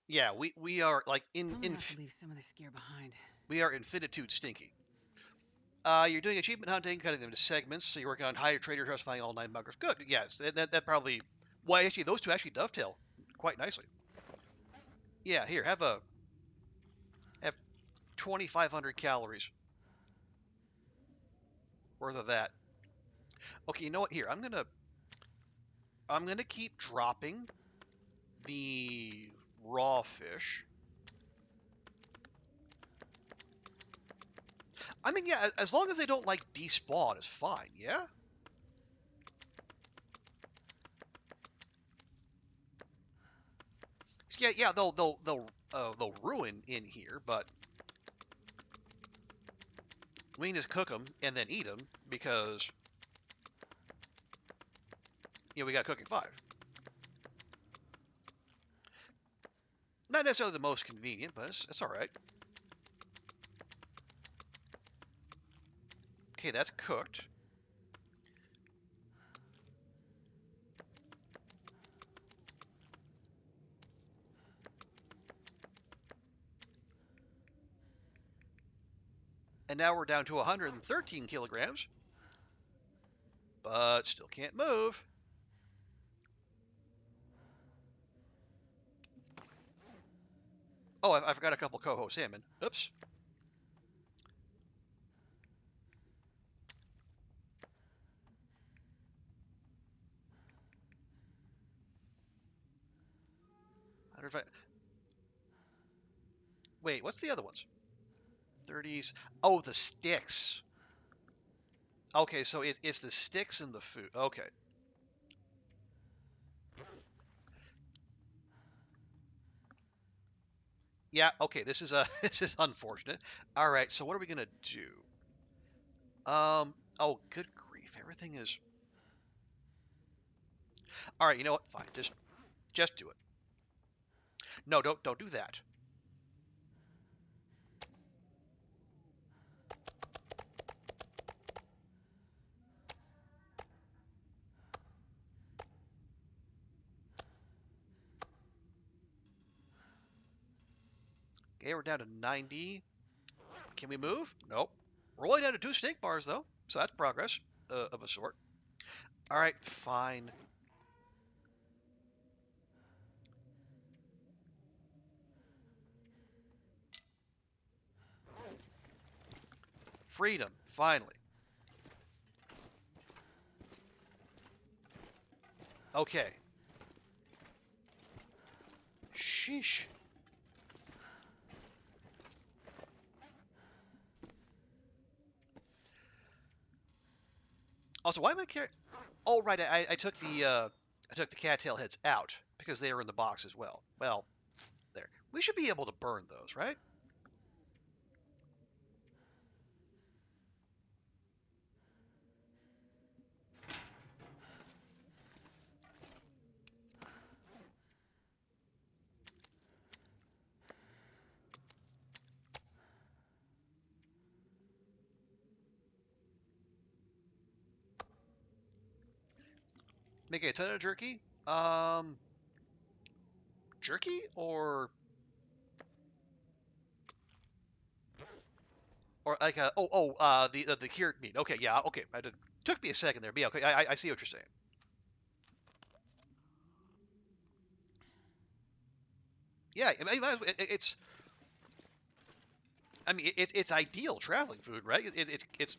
S1: yeah, we are like
S2: I'm gonna have to leave some of this gear behind.
S1: We are infinitude stinky. You're doing achievement hunting, cutting them into segments. So you're working on higher trader trust, finding all 9 buggers. Good. Yes, that probably. Well, actually, those two actually dovetail quite nicely. Yeah, here have 2,500 calories worth of that. Okay, you know what? Here, I'm gonna keep dropping the raw fish. I mean, yeah, as long as they don't like despawn, it's fine. Yeah. Yeah. They'll the ruin in here, but we can just cook them and then eat them because we got cooking 5. Not necessarily the most convenient, but it's all right. Okay, that's cooked. And now we're down to 113 kilograms, but still can't move. Oh, I forgot a couple coho salmon. Oops. Wait, what's the other ones? 30s. Oh, the sticks. Okay, so it's the sticks and the food. Okay. Yeah, okay, this is this is unfortunate. All right, so what are we gonna do? Oh, good grief, everything is. All right, you know what? Fine, just do it. No, don't do that. Okay, we're down to 90. Can we move? Nope. We're only down to 2 steak bars though, so that's progress of a sort. All right, fine. Freedom, finally. Okay. Sheesh. Also, why am I carrying? Oh, right. I took the cattail heads out because they were in the box as well. Well, there. We should be able to burn those, right? Make a ton of jerky. Jerky or like the cured meat. Okay, yeah, okay. I did. Took me a second there, but yeah, okay. I see what you're saying. Yeah, I mean, it's. I mean, it's ideal traveling food, right? It's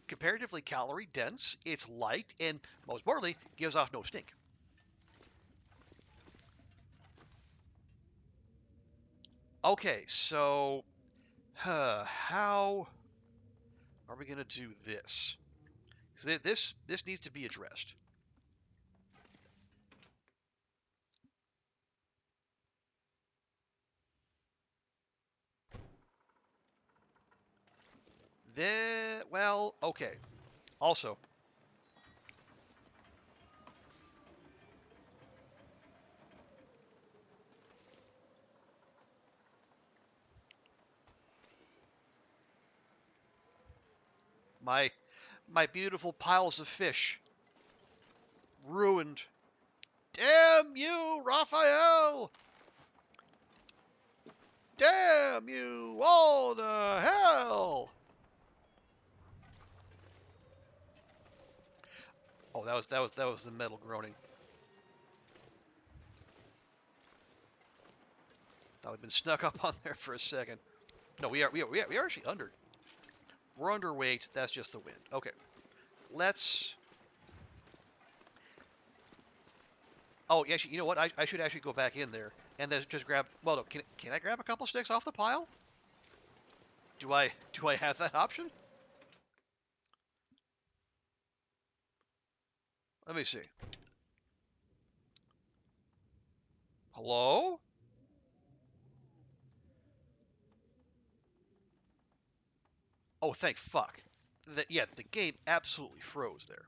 S1: comparatively calorie dense. It's light, and most importantly, gives off no stink. Okay, so how are we gonna do this? This needs to be addressed. Well, okay. Also, my my beautiful piles of fish ruined. Damn you, Raphael! Damn you all to hell! Oh, that was the metal groaning. That would have been snuck up on there for a second. No, we are actually under. We're underweight. That's just the wind. Okay, let's. Oh, yeah. You know what? I should actually go back in there and then just grab. Well, no. Can I grab a couple sticks off the pile? Do I have that option? Let me see. Hello? Oh, thank fuck. Yeah, the game absolutely froze there.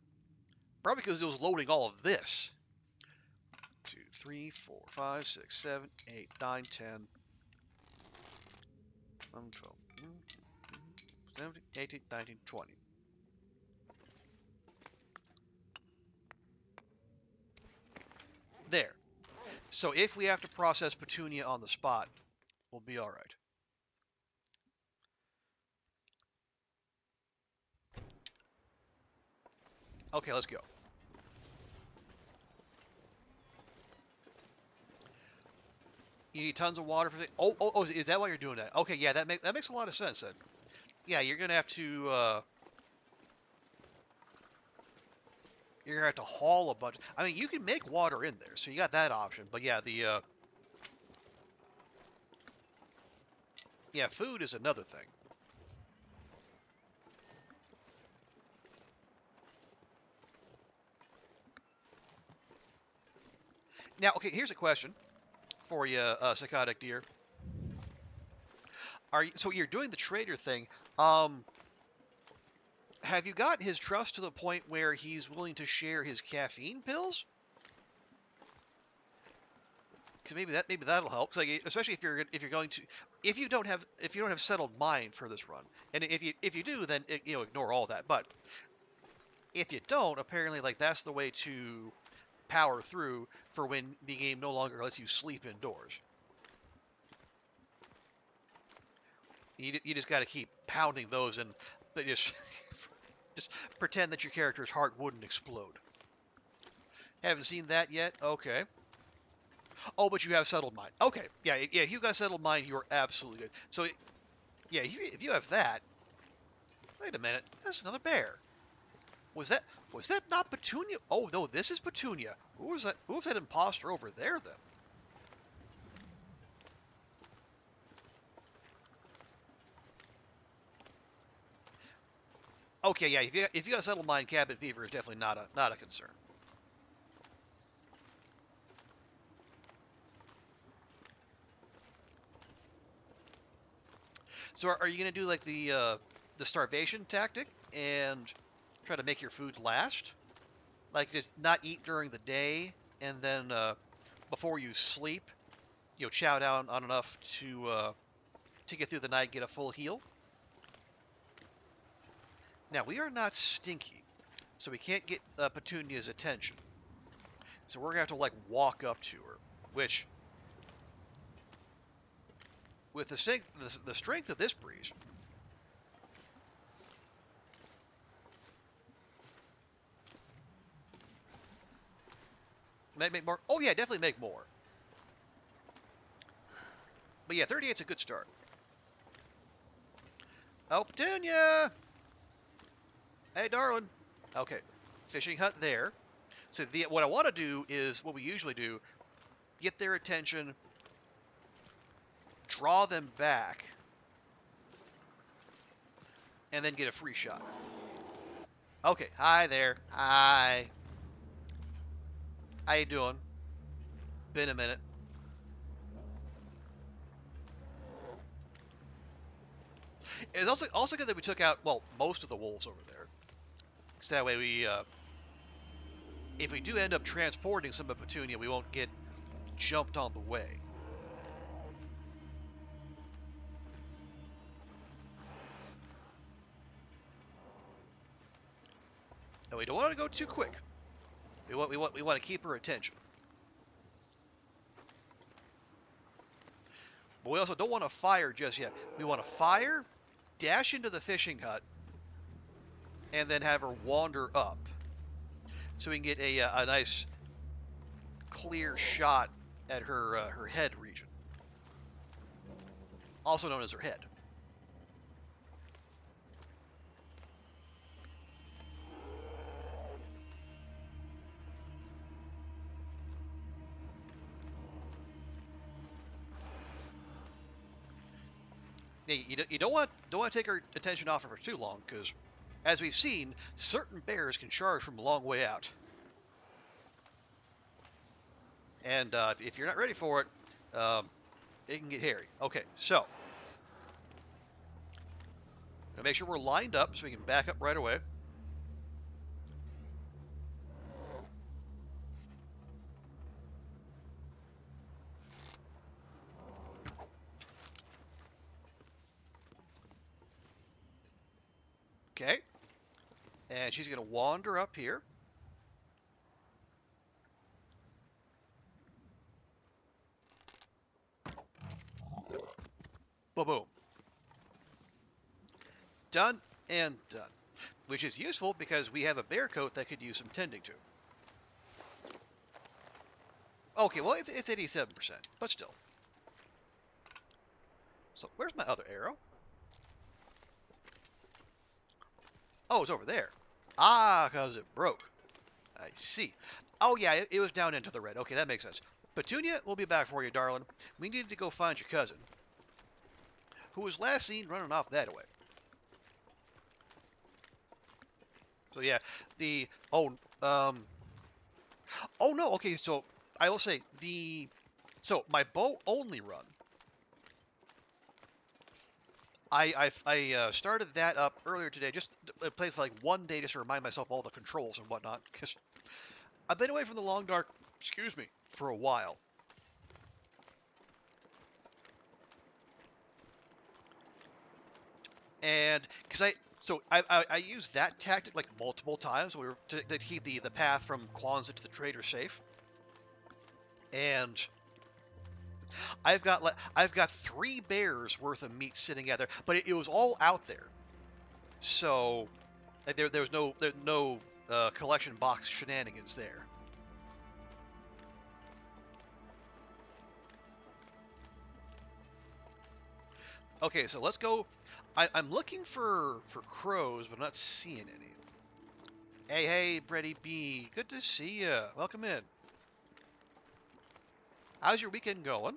S1: Probably because it was loading all of this. 2, 3, 4, 5, 6, 7, 8, 9, 10, 11, 12, 17, 18, 19, 20. There. So if we have to process Petunia on the spot, we'll be all right. Okay, let's go. You need tons of water for the. Oh, is that why you're doing that? Okay, yeah, that makes a lot of sense then. Yeah, you're gonna have to haul a bunch. I mean, you can make water in there, so you got that option. But yeah, yeah, food is another thing. Now, okay, here's a question for you, psychotic deer. So you're doing the trader thing? Have you got his trust to the point where he's willing to share his caffeine pills? Because maybe that'll help. Like, especially if you're going to, if you don't have settled mind for this run, and if you do, then ignore all that. But if you don't, apparently like that's the way to power through for when the game no longer lets you sleep indoors. You just got to keep pounding those and just just pretend that your character's heart wouldn't explode. Haven't seen that yet? Okay. Oh, but you have settled mind. Okay, yeah. If you got settled mind, you're absolutely good. So, yeah, if you have that, wait a minute, that's another bear. Was that not Petunia? Oh no, this is Petunia. Who was that? Who was that imposter over there then? Okay, yeah. If you got settled mind, cabin fever is definitely not a concern. So are you gonna do like the starvation tactic and try to make your food last? Like just not eat during the day and then before you sleep, chow down on enough to get through the night, get a full heal. Now we are not stinky, so we can't get Petunia's attention. So we're gonna have to like walk up to her, which with the strength of this breeze, might make more. Oh yeah, definitely make more. But yeah, 38's a good start. Oh, Petunia! Hey, darling. Okay, fishing hut there. So what I want to do is what we usually do: get their attention, draw them back, and then get a free shot. Okay, hi there. Hi. How you doing? Been a minute. It's also good that we took out most of the wolves over there, so that way we if we do end up transporting some of Petunia, we won't get jumped on the way. And we don't want to go too quick. We want to keep her attention. But we also don't want to fire just yet. We want to fire, dash into the fishing hut, and then have her wander up, so we can get a nice clear shot at her head region, also known as her head. You don't want to take our attention off of her too long, because as we've seen, certain bears can charge from a long way out. And if you're not ready for it, it can get hairy. Okay, so And make sure we're lined up so we can back up right away. Okay. And she's going to wander up here. Boom. Done and done. Which is useful because we have a bear coat that could use some tending to. Okay, well, it's 87%, but still. So where's my other arrow? Oh, it's over there. Ah, because it broke. I see. Oh, yeah, it was down into the red. Okay, that makes sense. Petunia, we'll be back for you, darling. We needed to go find your cousin, who was last seen running off that way. So, yeah, oh no, okay, so I will say, so my bow only run, I started that up earlier today, just played for like one day just to remind myself all the controls and whatnot, because I've been away from the long dark, excuse me, for a while. And because I used that tactic like multiple times. We were to keep the path from Kwanzaa to the trader safe. And I've got 3 bears worth of meat sitting out there, but it was all out there. So there was no collection box shenanigans there. Okay, so let's go. I'm looking for crows, but I'm not seeing any. Hey, Brady B, good to see you. Welcome in. How's your weekend going?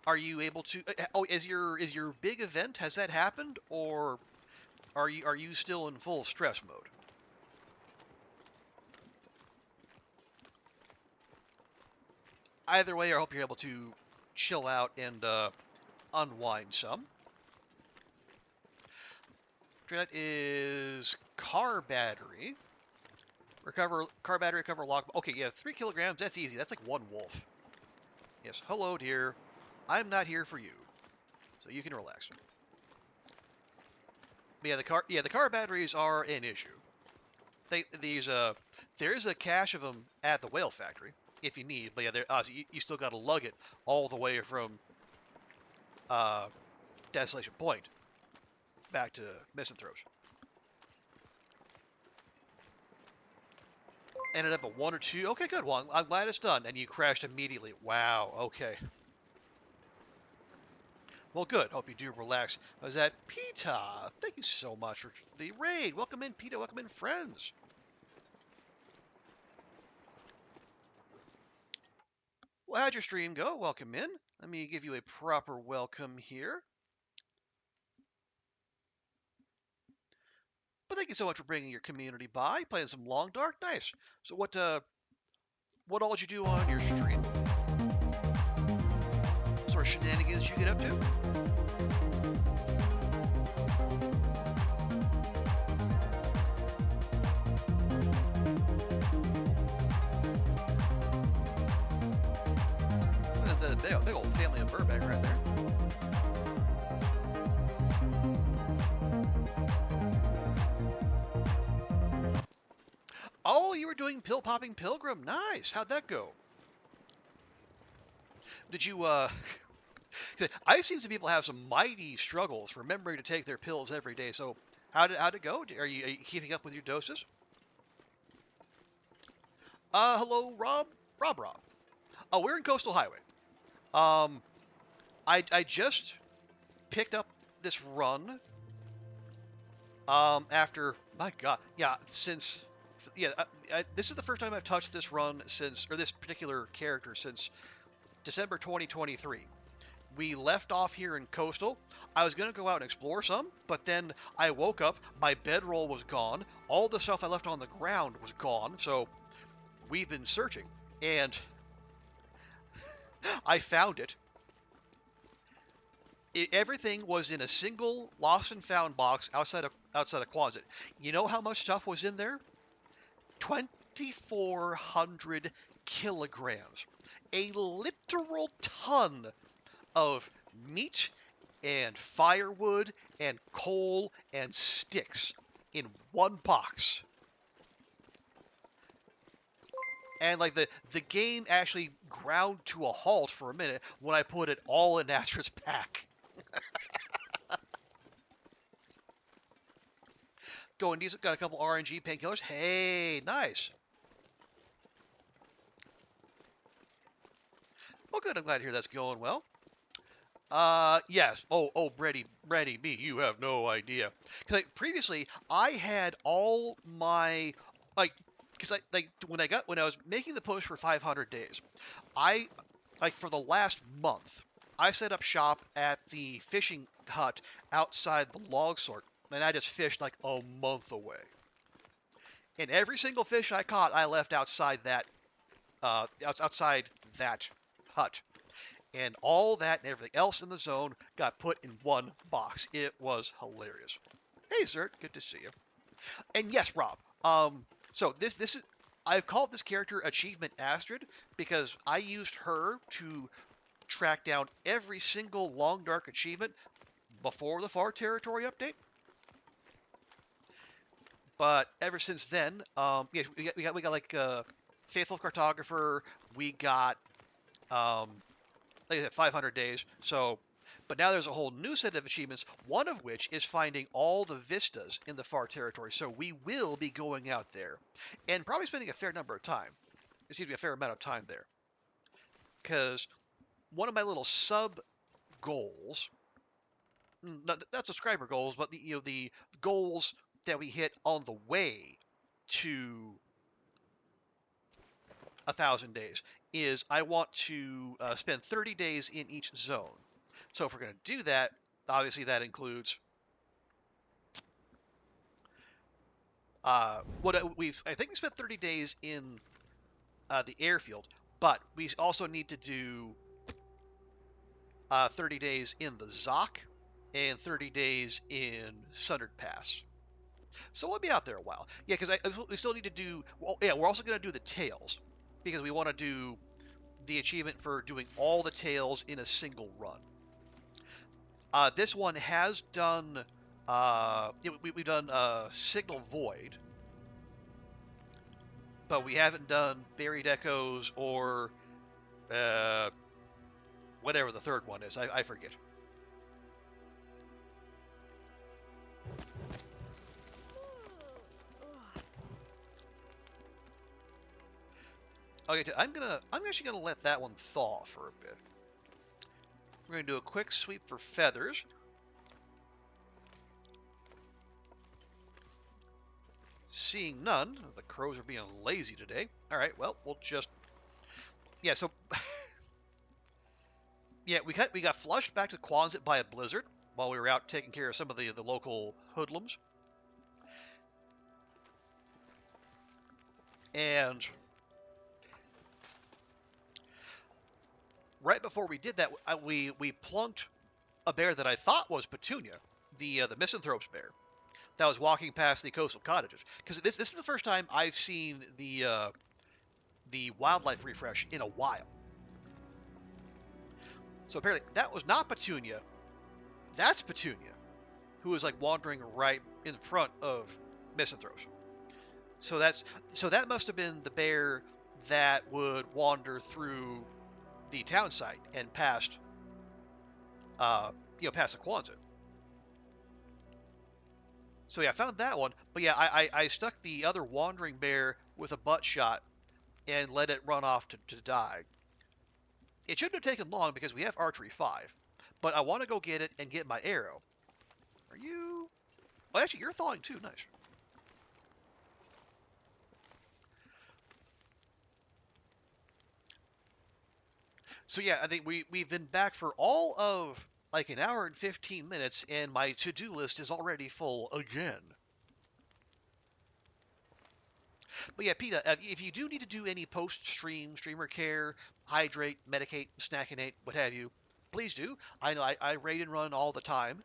S1: Are you able to? Oh, is your big event, has that happened, or are you still in full stress mode? Either way, I hope you're able to chill out and unwind some. That is car battery. Recover car battery. Recover log. Okay, yeah, 3 kilograms. That's easy. That's like 1 wolf. Yes. Hello, dear. I'm not here for you, so you can relax. But yeah, the car batteries are an issue. There is a cache of them at the whale factory if you need. But yeah, you still got to lug it all the way from Desolation Point back to Misanthropes. Ended up at 1 or 2. Okay, good one. I'm glad it's done. And you crashed immediately. Wow. Okay. Well, good. Hope you do relax. Was that Pita? Thank you so much for the raid. Welcome in, Pita. Welcome in, friends. Well, how'd your stream go? Welcome in. Let me give you a proper welcome here. But thank you so much for bringing your community by, playing some Long Dark. Nice. So what all did you do on your stream? What sort of shenanigans did you get up to? The big old family of Burbank right there. Oh, you were doing Pill Popping Pilgrim. Nice. How'd that go? Did you, I've seen some people have some mighty struggles remembering to take their pills every day. So how'd it go? Are you keeping up with your doses? Hello, Rob. Oh, we're in Coastal Highway. I just picked up this run. After, my God, yeah, since, yeah, this is the first time I've touched this run since, or this particular character since December 2023. We left off here in Coastal. I was going to go out and explore some, but then I woke up, my bedroll was gone, all the stuff I left on the ground was gone, so we've been searching, and I found it. Everything was in a single lost and found box outside a closet. You know how much stuff was in there? 2,400 kilograms. A literal ton of meat and firewood and coal and sticks in one box. And like the game actually ground to a halt for a minute when I put it all in Astrid's pack. Going decent, got a couple RNG painkillers. Hey, nice. Well, good. I'm glad to hear that's going well. Yes. Oh, Brady, me. You have no idea. Because like, previously, I had all my like, because when I was making the push for 500 days, I like for the last month, I set up shop at the fishing hut outside the log sort, and I just fished like a month away. And every single fish I caught, I left outside that outside that hut. And all that and everything else in the zone got put in one box. It was hilarious. Hey, Zert, good to see you. And yes, Rob. So this is I've called this character Achievement Astrid because I used her to track down every single Long Dark achievement before the Far Territory update. But ever since then, yeah, we got like Faithful Cartographer. We got like I said, 500 days. So, but now there's a whole new set of achievements. One of which is finding all the vistas in the Far Territory. So we will be going out there, and probably spending a fair number of time. There seems to be a fair amount of time there, because one of my little sub goals, not subscriber goals, but the goals that we hit on the way to 1,000 days is I want to spend 30 days in each zone. So if we're going to do that, obviously that includes I think we spent 30 days in the airfield, but we also need to do 30 days in the Zoc and 30 days in Sundered Pass. So we'll be out there a while. Yeah, because we still need to do. Well, yeah, we're also going to do the tails because we want to do the achievement for doing all the tails in a single run. This one has done. We've done Signal Void, but we haven't done Buried Echoes or whatever the third one is. I forget. Okay, I'm actually gonna let that one thaw for a bit. We're gonna do a quick sweep for feathers. Seeing none, the crows are being lazy today. All right, well, we'll just so yeah, we got flushed back to Quonset by a blizzard while we were out taking care of some of the local hoodlums, and right before we did that, we plunked a bear that I thought was Petunia, the misanthrope's bear, that was walking past the coastal cottages. Because this is the first time I've seen the wildlife refresh in a while. So apparently that was not Petunia. That's Petunia, who was like wandering right in front of misanthropes. So that must have been the bear that would wander through the town site and past past the Quonset. So yeah, I found that one, but yeah, I stuck the other wandering bear with a butt shot and let it run off to die. It shouldn't have taken long because we have archery 5, but I want to go get it and get my arrow. Are you? Oh, actually, you're thawing too. Nice. So yeah, I think we've been back for all of like an hour and 15 minutes, and my to-do list is already full again. But yeah, PETA, if you do need to do any post-stream, streamer care, hydrate, medicate, snackinate, what have you, please do. I know I raid and run all the time.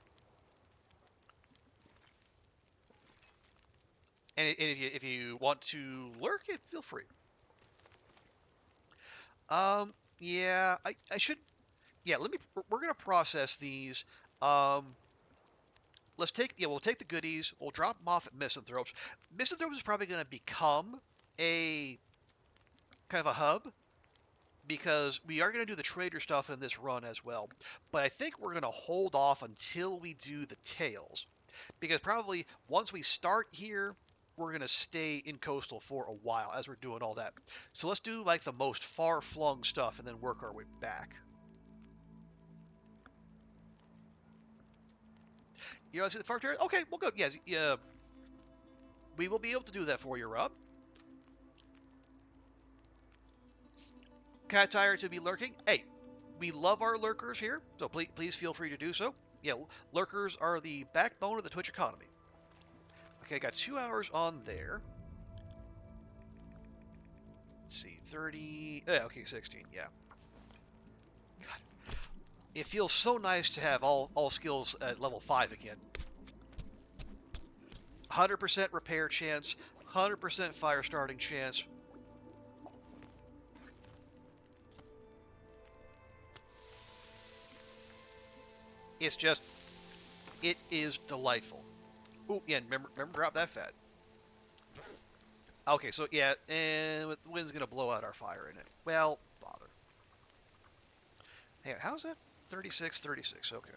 S1: And if you want to lurk it, feel free. Yeah, I should. Yeah, we're gonna process these. Um, we'll take the goodies. We'll drop them off at Misanthropes. Misanthropes is probably gonna become a kind of a hub because we are gonna do the trader stuff in this run as well. But I think we're gonna hold off until we do the tails because probably once we start here, we're gonna stay in coastal for a while as we're doing all that. So let's do like the most far-flung stuff and then work our way back. You want to see the far territory? Okay, well, good. Yes, yeah, we will be able to do that for you, Rob. Kind of tired to be lurking? Hey, we love our lurkers here, so please feel free to do so. Yeah, lurkers are the backbone of the Twitch economy. Okay, I got 2 hours on there. Let's see, 30. Okay, 16. Yeah. God, it feels so nice to have all skills at level 5 again. 100% repair chance, 100% fire starting chance. It's just, it is delightful. Ooh, yeah, remember drop that fat. Okay, so yeah, and the wind's gonna blow out our fire in it. Well, bother. Hey, how's that? 36, 36, okay.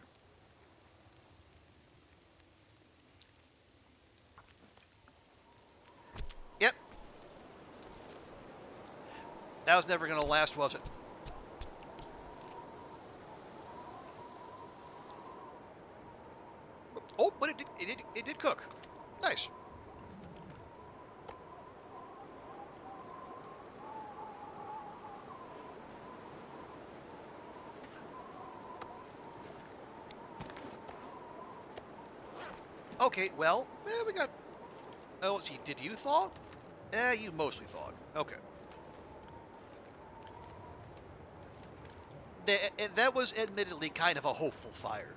S1: Yep. That was never gonna last, was it? Oh, but it did cook. Nice. Okay, well, we got. Oh, let's see. Did you thaw? You mostly thawed. Okay. That was admittedly kind of a hopeful fire.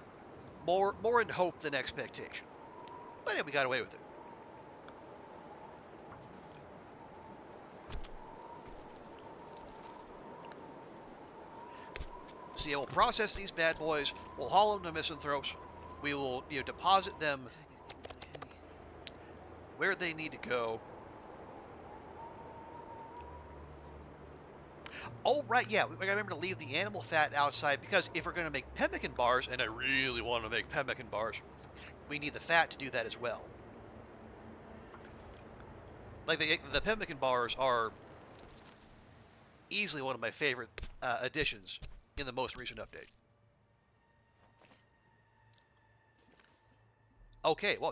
S1: More in hope than expectation. But yeah, we got away with it. So yeah, we'll process these bad boys. We'll haul them to Misanthropes. We will, deposit them where they need to go. Oh, right, yeah, we gotta remember to leave the animal fat outside because if we're gonna make pemmican bars, and I really want to make pemmican bars, we need the fat to do that as well. Like the pemmican bars are easily one of my favorite additions in the most recent update. Okay, well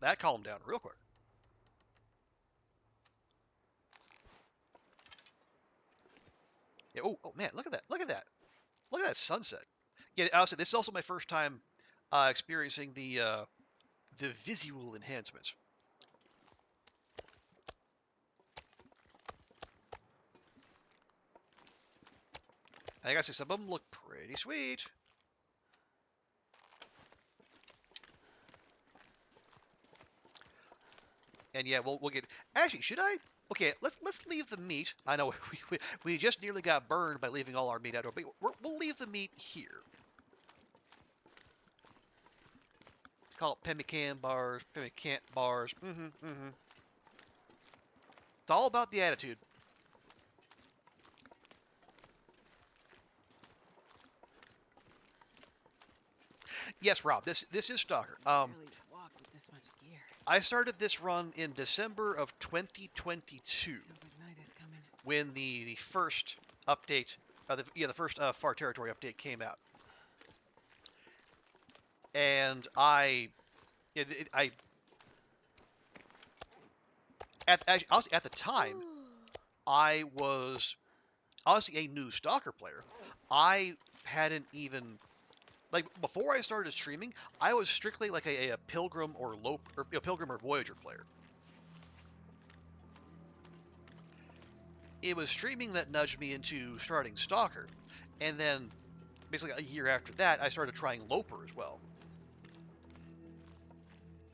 S1: that calmed down real quick. Yeah, oh man, look at that! Look at that! Look at that sunset. Yeah, honestly, this is also my first time experiencing the visual enhancements. I gotta say, some of them look pretty sweet. And yeah, we'll get. Actually, should I? Okay, let's leave the meat. I know we just nearly got burned by leaving all our meat out, but we'll leave the meat here. Call it pemmican bars, pemmican bars. It's all about the attitude. Yes, Rob. This is Stalker. I started this run in December of 2022 when the first update, the first Far Territory update came out, and at the time I was honestly a new Stalker player. I hadn't even before I started streaming, I was strictly like a Pilgrim or Pilgrim or Voyager player. it was streaming that nudged me into starting Stalker, and then basically a year after that, I started trying Loper as well.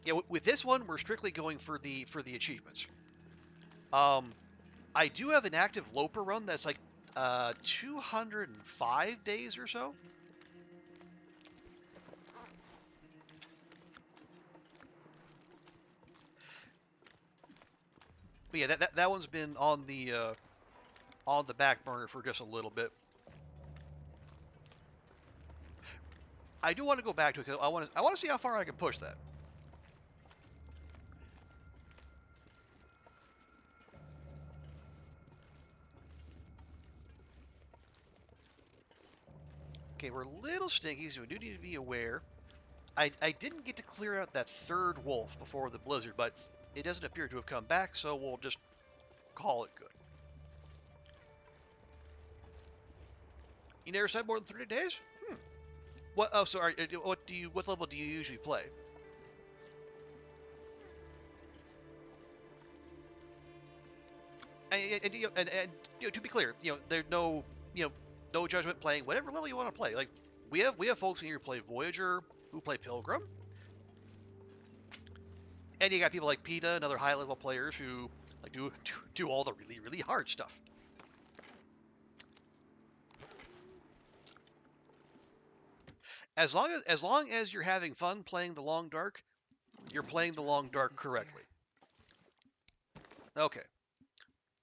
S1: Yeah, with this one, we're strictly going for the achievements. Um, I do have an active Loper run that's like 205 days or so. But yeah, that one's been on the back burner for just a little bit. I do want to go back to it because I want to see how far I can push that. Okay, we're a little stinky, so we do need to be aware. I didn't get to clear out that third wolf before the blizzard, but it doesn't appear to have come back, so we'll just call it good. You never said more than 30 days? Hmm. What? Oh, sorry. What level do you usually play? And to be clear, there's no judgment playing whatever level you want to play. Like we have folks in here who play Voyager, who play Pilgrim, and you got people like PETA and other high level players who like do all the really hard stuff. As long as you're having fun playing the Long Dark, you're playing the Long Dark correctly. Okay.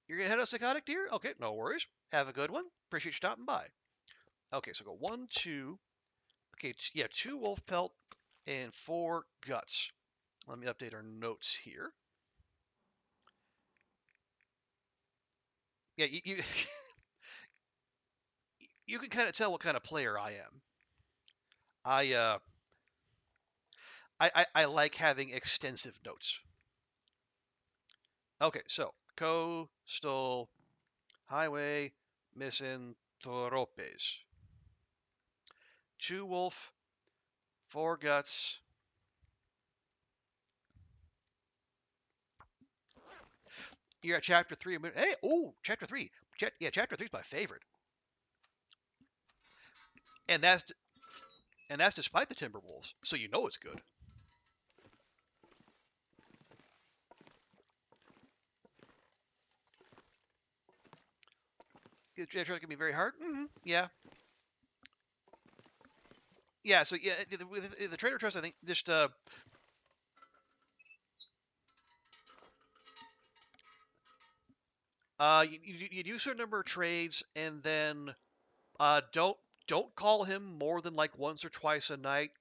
S1: You're gonna head out Psychotic Deer? Okay, no worries. Have a good one. Appreciate you stopping by. Okay, so go 1, 2. Okay, yeah, 2 wolf pelt and 4 guts. Let me update our notes here. Yeah, you you can kind of tell what kind of player I am. I uh I like having extensive notes. Okay, so coastal highway misanthropes. 2 wolf, 4 guts. You're at chapter 3. Hey, oh, chapter 3. Yeah, chapter 3 is my favorite. And that's despite the Timberwolves, so you know it's good. Is treasure going to be very hard? Mm-hmm. Yeah. Yeah, so yeah, with the Trader Trust, I think just you do a certain number of trades, and then don't call him more than like once or twice a night,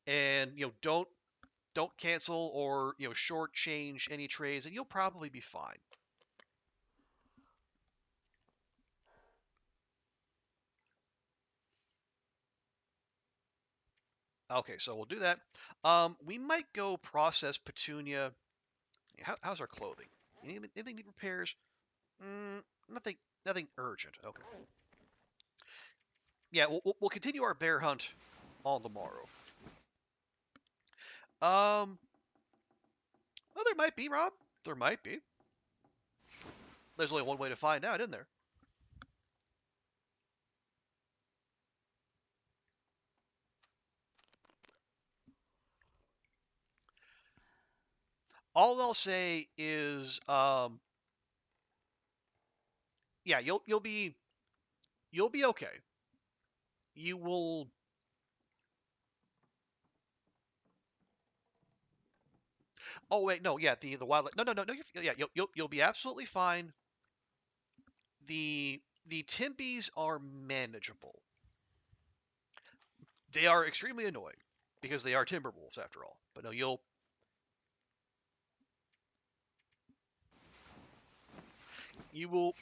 S1: and don't cancel or shortchange any trades, and you'll probably be fine. Okay, so we'll do that. We might go process Petunia. How's our clothing? Anything need repairs? Nothing. Nothing urgent. Okay. Yeah, we'll continue our bear hunt on the morrow. Well, there might be, Rob. There might be. There's only one way to find out, isn't there? All I'll say is, yeah, you'll be okay. You will. Oh wait, no, yeah, the wildlife. No. Yeah, you'll be absolutely fine. The Timbies are manageable. They are extremely annoying because they are Timberwolves after all. But no, you will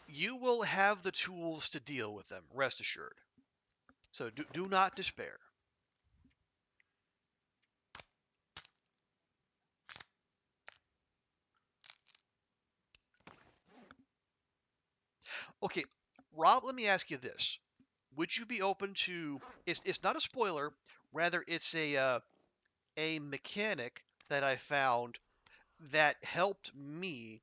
S1: you will have the tools to deal with them. Rest assured. So do not despair. Okay, Rob, let me ask you this: would you be open to? It's not a spoiler. Rather, it's a mechanic that I found that helped me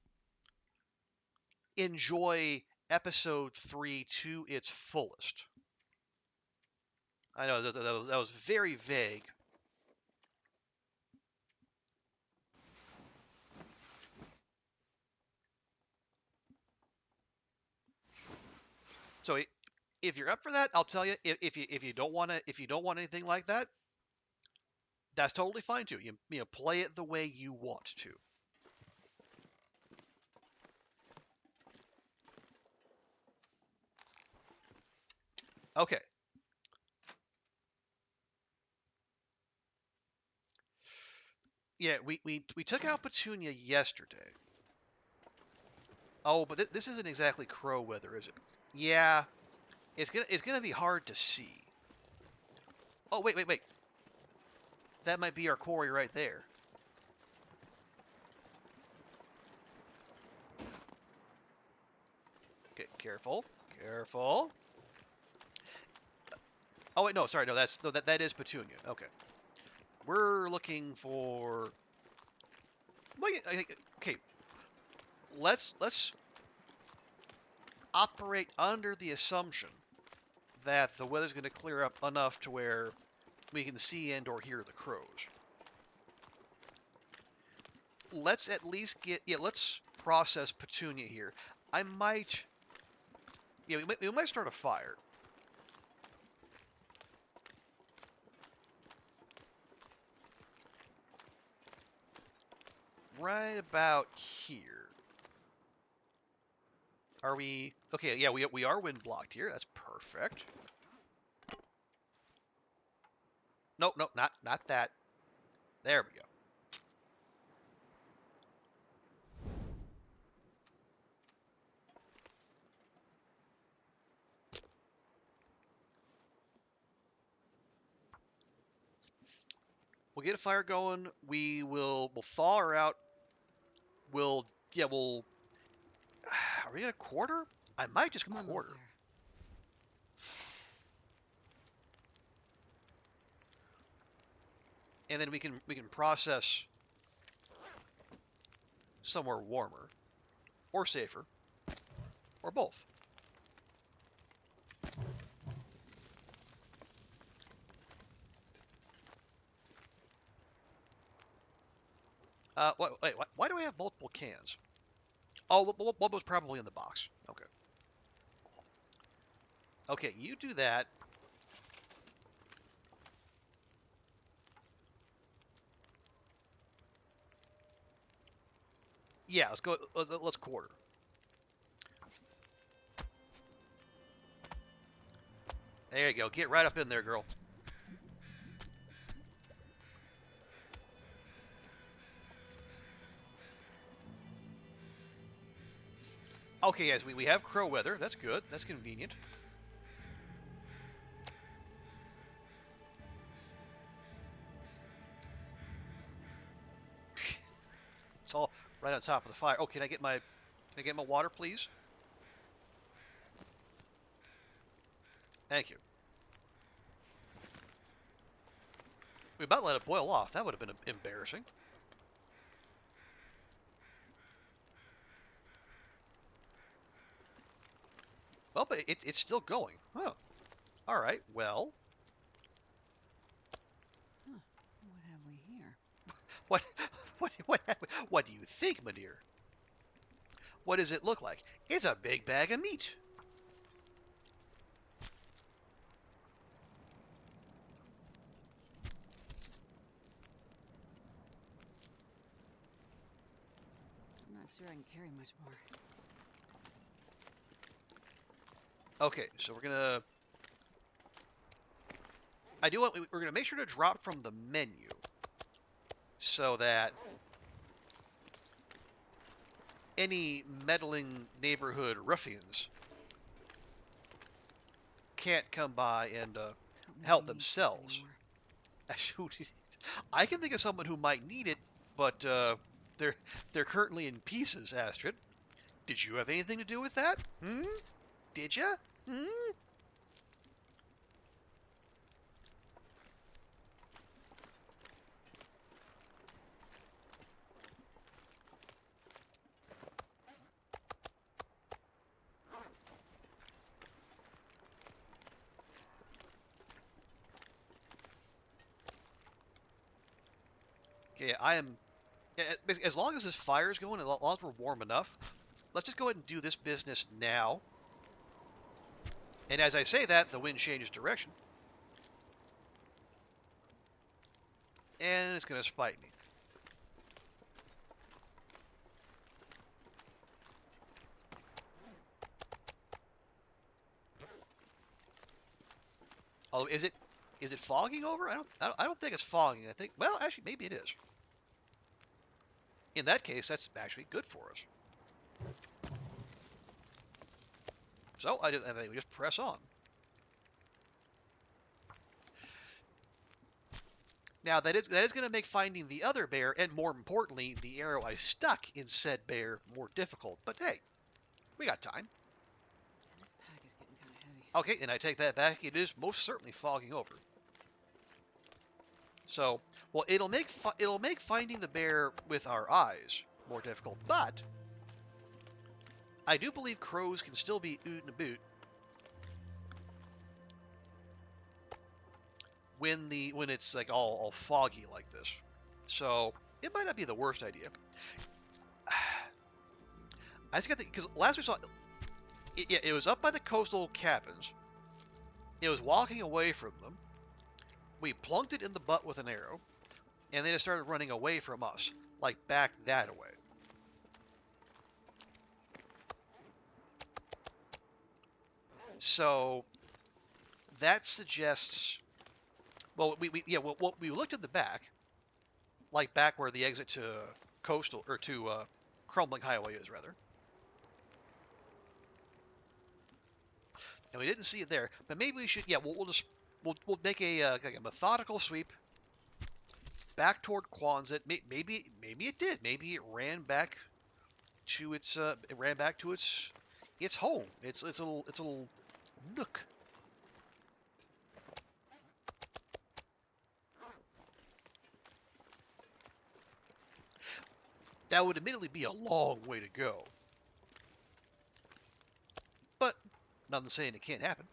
S1: enjoy episode 3 to its fullest. I know that was very vague. So if you're up for that, I'll tell you. If you don't want anything like that, that's totally fine too. You play it the way you want to. Okay. Yeah, we took out Petunia yesterday. Oh, but this isn't exactly crow weather, is it? Yeah, it's gonna be hard to see. Oh, wait. That might be our quarry right there. Okay, careful. Oh wait, no, sorry, no, that is Petunia. Okay, we're looking for. Okay, let's operate under the assumption that the weather's going to clear up enough to where we can see and or hear the crows. Let's at least let's process Petunia here. I might, we might start a fire. Right about here. Are we, okay, yeah, we are wind blocked here. That's perfect. Nope, not that. There we go. We'll get a fire going. We'll thaw her out. We'll. Are we gonna quarter? I might just quarter. And then we can process somewhere warmer, or safer, or both. Wait, why do I have multiple cans? Oh, one was probably in the box. Okay. Okay, you do that. Yeah, let's go. Let's quarter. There you go. Get right up in there, girl. Okay, guys, we have crow weather. That's good. That's convenient. It's all right on top of the fire. Oh, can I get my water, please? Thank you. We about let it boil off. That would have been embarrassing. Well, but it's still going. Oh, all right. Well,
S2: Huh. What have we here?
S1: what what do you think, my dear? What does it look like? It's a big bag of meat.
S2: I'm not sure I can carry much more.
S1: Okay, so we're gonna make sure to drop from the menu so that any meddling neighborhood ruffians can't come by and help themselves. I can think of someone who might need it, but they're currently in pieces, Astrid. Did you have anything to do with that? Did ya? Okay, as long as this fire's going, as long as we're warm enough, let's just go ahead and do this business now. And as I say that, the wind changes direction. And it's going to spite me. Although, is it fogging over? I don't think it's fogging. I think, well, actually, maybe it is. In that case, that's actually good for us. So I think we just press on. Now that is going to make finding the other bear, and more importantly, the arrow I stuck in said bear, more difficult. But hey, we got time.
S2: This pack is getting kind of heavy.
S1: Okay, and I take that back. It is most certainly fogging over. So, well, it'll make finding the bear with our eyes more difficult. But I do believe crows can still be oot and a boot when it's like all foggy like this. So it might not be the worst idea. I just got because last we saw it was up by the coastal cabins. It was walking away from them. We plunked it in the butt with an arrow, and then it started running away from us, like back that way. So that suggests, well, we looked at the back, like back where the exit to coastal or to Crumbling Highway is rather, and we didn't see it there. But maybe we should, we'll make a methodical sweep back toward Quonset. Maybe it did. Maybe it ran back to its its home. Its little nook. That would admittedly be a long way to go. But nothing saying it can't happen.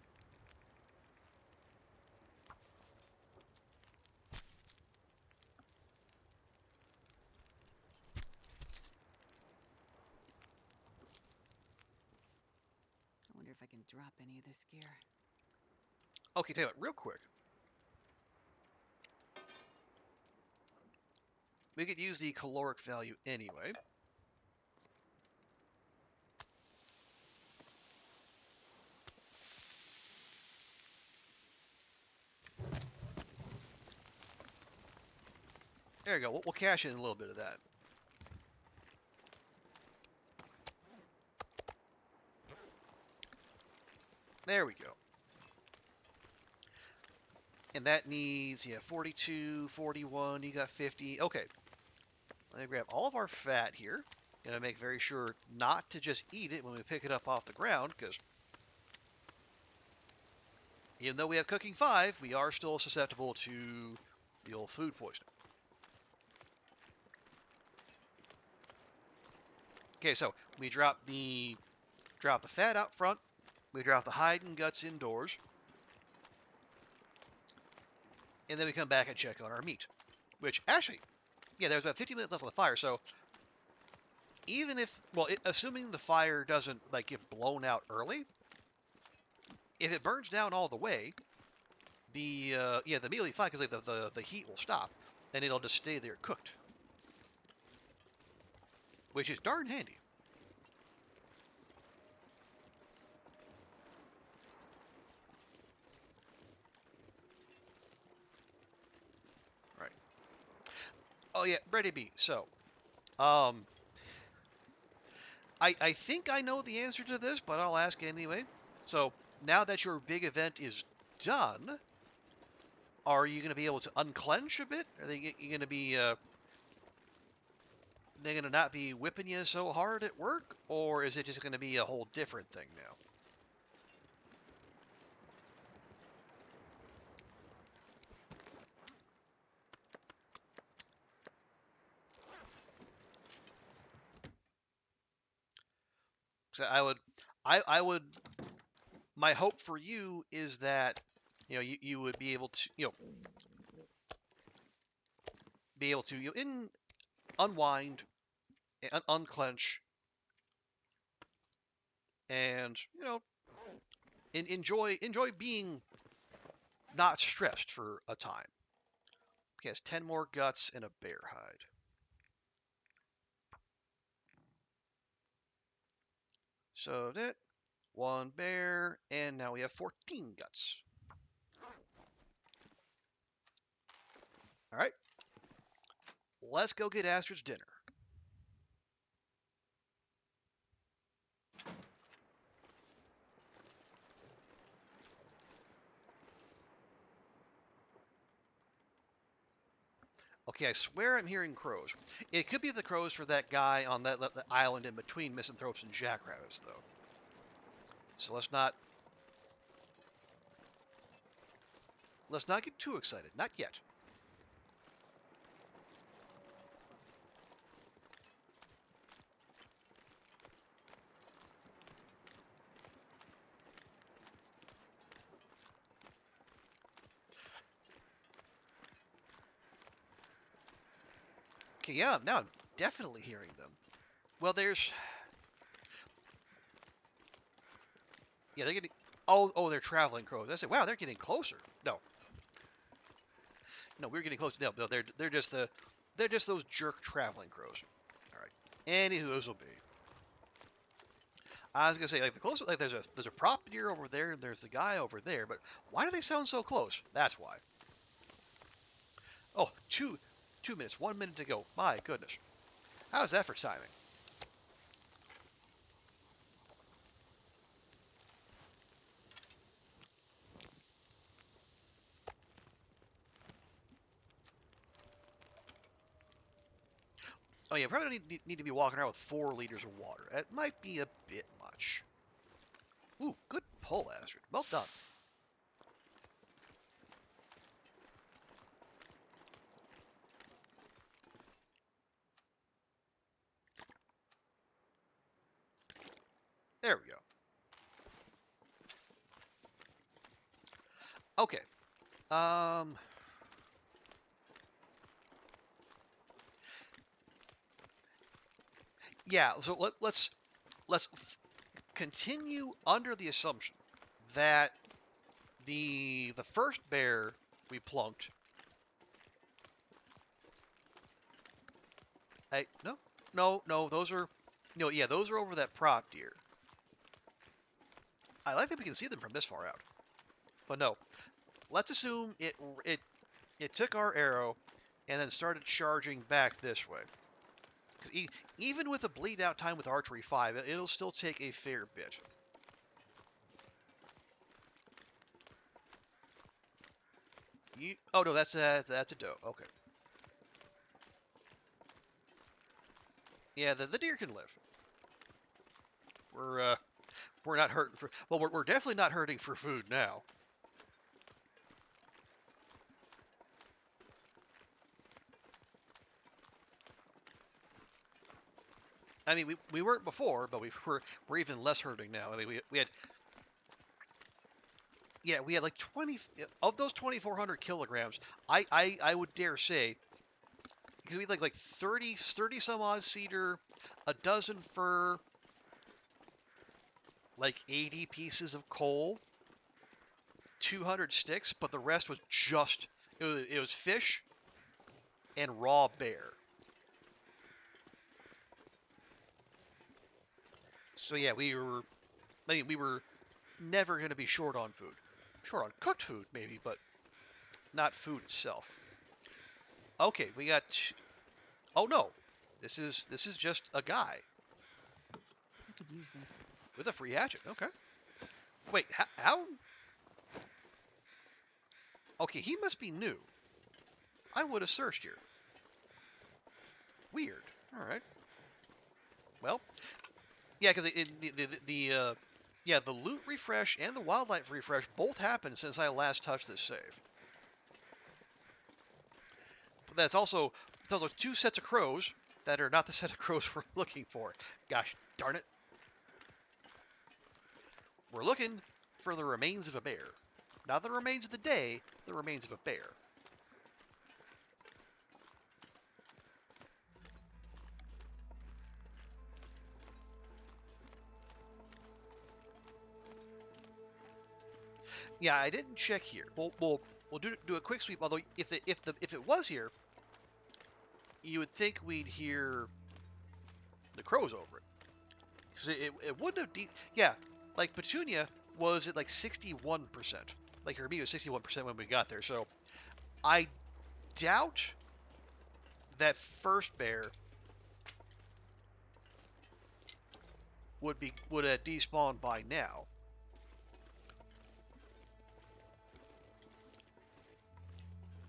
S2: I wonder if I can drop any of this gear.
S1: Okay, tell you what, real quick. We could use the caloric value anyway. There you go. We'll cash in a little bit of that. There we go. And that needs, 42, 41, you got 50. Okay. Let me grab all of our fat here. Gonna make very sure not to just eat it when we pick it up off the ground, because even though we have cooking 5, we are still susceptible to the old food poisoning. Okay, so we drop the fat out front. We drop the hide and guts indoors. And then we come back and check on our meat. Which, actually, there's about 50 minutes left on the fire, so even if, assuming the fire doesn't, get blown out early, if it burns down all the way, the meat will be fine, because the heat will stop, and it'll just stay there cooked. Which is darn handy. Right. Oh yeah, Brady B. So, I think I know the answer to this, but I'll ask anyway. So, now that your big event is done, are you going to be able to unclench a bit? Are they going to be they're going to not be whipping you so hard at work, or is it just going to be a whole different thing now? So I would, my hope for you is that, you would be able to, be able to unwind, unclench, and enjoy being not stressed for a time. He has 10 more guts and a bear hide. So that one bear, and now we have 14 guts. All right, let's go get Astrid's dinner. Okay, I swear I'm hearing crows. It could be the crows for that guy on that island in between misanthropes and jackrabbits, though. So let's not get too excited. Not yet. Okay, yeah, now I'm definitely hearing them. Well, yeah, they're getting. Oh, they're traveling crows. I said, wow, they're getting closer. No, we're getting closer. No, they're just those jerk traveling crows. All right. Anywho, those will be. I was gonna say, like, the closer, like, there's a prop deer over there, and there's the guy over there, but why do they sound so close? That's why. Oh, 2 minutes, 1 minute to go. My goodness, how's that for timing? Oh yeah, probably need to be walking around with 4 liters of water. That might be a bit much. Ooh, good pull, Astrid. Well done. There we go. Okay. Yeah. So let's continue under the assumption that the first bear we plunked. No. Those are yeah. Those are over that prop deer. I like that we can see them from this far out. But no, let's assume it took our arrow and then started charging back this way. Because even with a bleed out time with archery 5, it'll still take a fair bit. Oh no, that's a doe. Okay. Yeah, the deer can live. We're not hurting for. Well, we're definitely not hurting for food now. I mean, we weren't before, but we're even less hurting now. I mean, we had. Yeah, we had like 20 of those 2,400 kilograms. I would dare say, because we had like 30 some odd cedar, a dozen fir, like 80 pieces of coal, 200 sticks, but the rest was just it was fish and raw bear. So yeah, we were never going to be short on food. Short on cooked food maybe, but not food itself. Okay, we got. Oh no, this is just a guy
S2: I could use this.
S1: with a free hatchet. Okay. Wait, how? Okay, he must be new. I would have searched here. Weird. All right. Well, yeah, because the loot refresh and the wildlife refresh both happened since I last touched this save. But that's also 2 sets of crows that are not the set of crows we're looking for. Gosh darn it. We're looking for the remains of a bear. Not the remains of the day, the remains of a bear. Yeah, I didn't check here. We'll do a quick sweep. Although if it was here, you would think we'd hear the crows over it. Because it wouldn't have. Yeah, like Petunia was at like 61%. Like her meat was 61% when we got there. So I doubt that first bear would have despawned by now.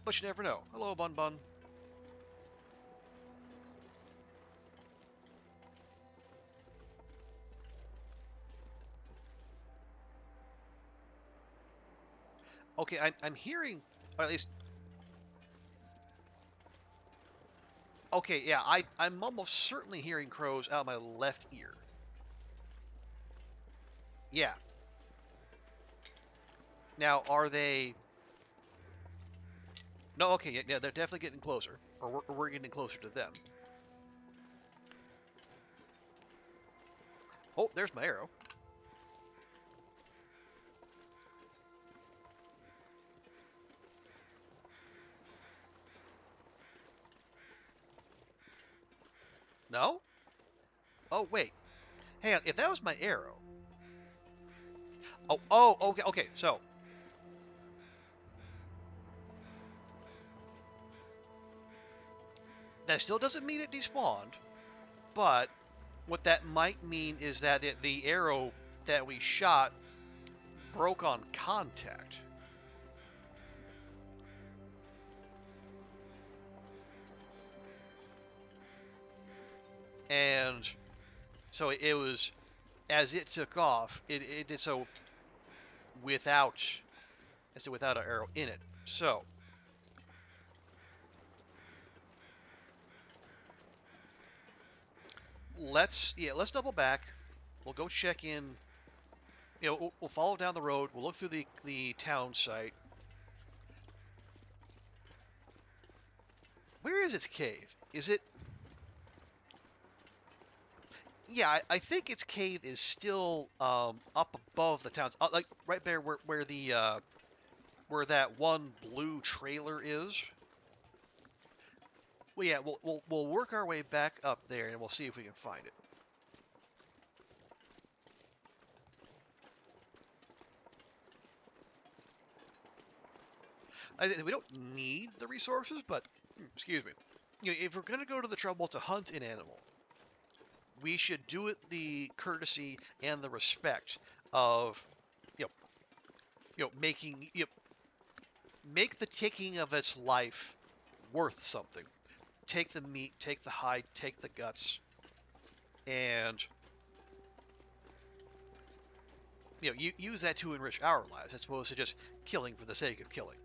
S1: But you never know. Hello, Bun Bun. Okay, I'm hearing, or at least, okay, yeah, I'm almost certainly hearing crows out my left ear. Yeah. Now, are they? No, okay, yeah, they're definitely getting closer, or we're getting closer to them. Oh, there's my arrow. No? Oh, wait. Hang on, if that was my arrow. Oh, okay, so. That still doesn't mean it despawned, but what that might mean is that the arrow that we shot broke on contact. And so it was, as it took off, it did so without, I said without an arrow in it. So let's double back. We'll go check in. We'll follow down the road. We'll look through the town site. Where is its cave? Is it? Yeah, I think its cave is still up above the town, like right there where the where that one blue trailer is. Well, yeah, we'll work our way back up there and we'll see if we can find it. We don't need the resources, but excuse me. If we're gonna go to the trouble to hunt an animal, we should do it the courtesy and the respect of, making make the taking of its life worth something. Take the meat, take the hide, take the guts, and use that to enrich our lives, as opposed to just killing for the sake of killing.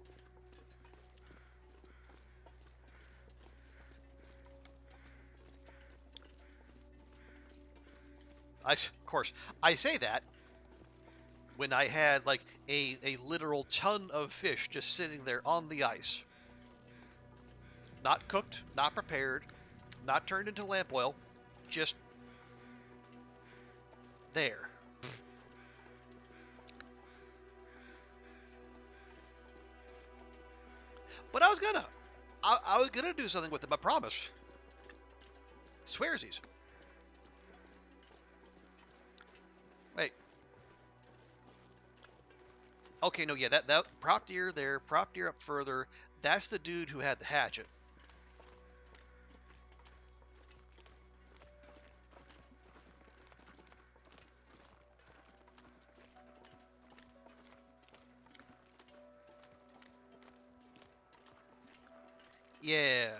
S1: Of course, I say that when I had like a literal ton of fish just sitting there on the ice. Not cooked, not prepared, not turned into lamp oil, just there. But I was gonna do something with them, I promise. Swearsies. Wait. Okay, no, yeah, that prop deer there, prop deer up further. That's the dude who had the hatchet. Yeah.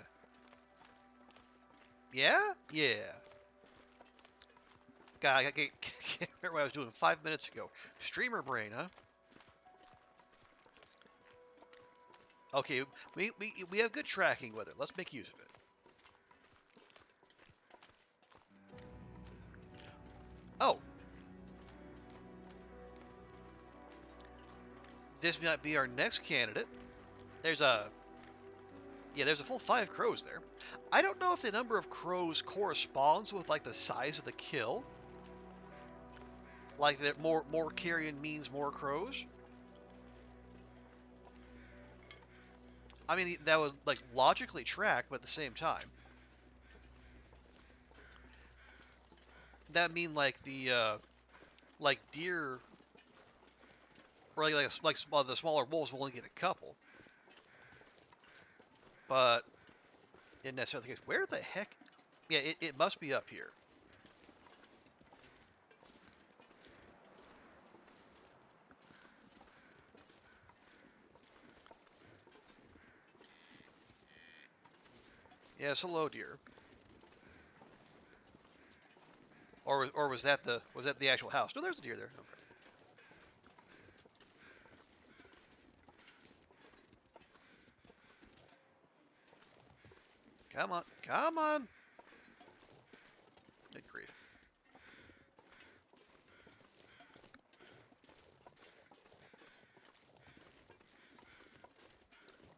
S1: Yeah? Yeah. God, I can't remember what I was doing 5 minutes ago. Streamer brain, huh? Okay, we have good tracking with it. Let's make use of it. Oh. This might be our next candidate. There's a full 5 crows there. I don't know if the number of crows corresponds with like the size of the kill. Like that more carrion means more crows. I mean, that would like logically track, but at the same time, that mean like the like deer or the smaller wolves will only get a couple, but in necessarily the case. Where the heck? Yeah, it must be up here. Yes, hello, deer. Or was that the actual house? No, there's a deer there. Okay. Come on, come on. Good grief.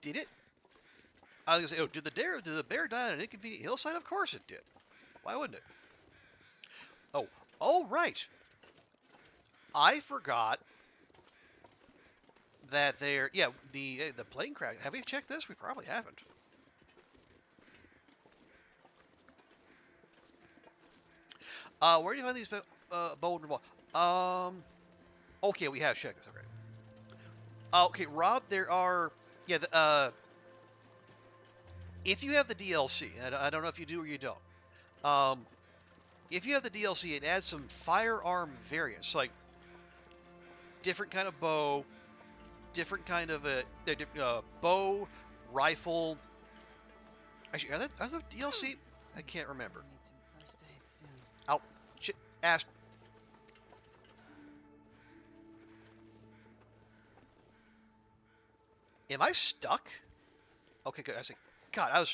S1: Did it? I was gonna say, oh, did the bear die on an inconvenient hillside? Of course it did. Why wouldn't it? Oh, oh right. I forgot that yeah, the plane crash. Have we checked this? We probably haven't. Where do you find these boulder wall? Okay, we have checked this. Okay. Okay, Rob, there are yeah. If you have the DLC, and I don't know if you do or you don't. If you have the DLC, it adds some firearm variants, like different kind of bow, different kind of bow, rifle. Actually, are those DLC? I can't remember.
S2: Need some first aid soon.
S1: Oh, shit, Astrid. Am I stuck? Okay, good. I was like, God,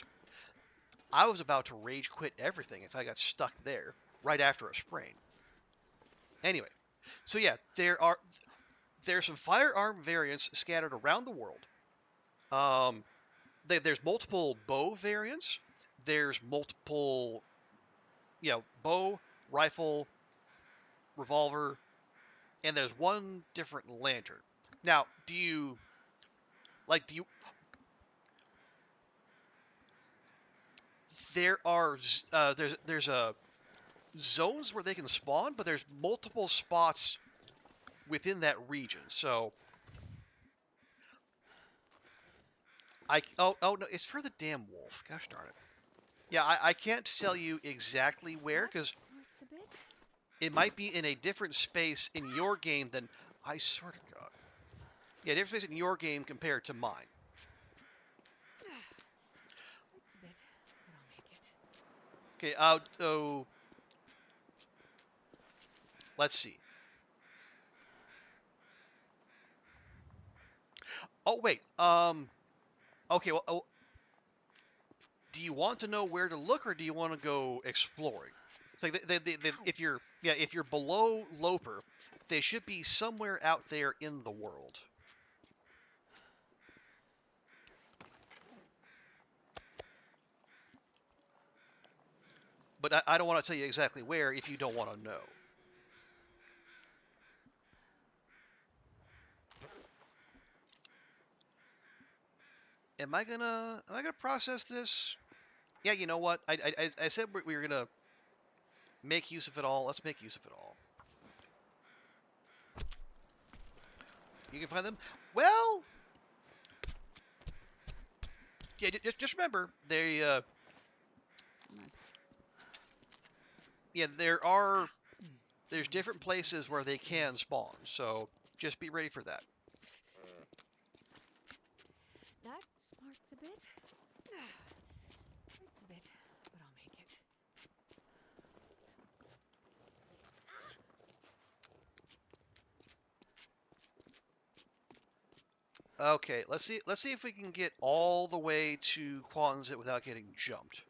S1: I was about to rage quit everything if I got stuck there right after a sprain. Anyway, so yeah, there's some firearm variants scattered around the world. Um, there's multiple bow variants. There's multiple, bow, rifle, revolver, and there's one different lantern. Now, do you like? Do you? There's a zones where they can spawn, but there's multiple spots within that region. So oh no, it's for the damn wolf. Gosh darn it. Yeah, I can't tell you exactly where because
S2: Smarts a bit.
S1: it might be in a different space in your game than I swear to God. Yeah, different space in your game compared to mine.
S2: Hurts a bit, but I'll make it.
S1: Okay, so let's see. Oh wait, okay. Well, do you want to know where to look, or do you want to go exploring? It's like if you're below Loper, they should be somewhere out there in the world. But I don't want to tell you exactly where if you don't want to know. Am I gonna process this? Yeah, you know what? I said we were gonna make use of it all. Let's make use of it all. You can find them. Well, yeah. Just remember there's different places where they can spawn. So just be ready for that.
S2: That smarts a bit. Hurts a bit, but I'll make it.
S1: Okay, let's see if we can get all the way to Quanzit without getting jumped.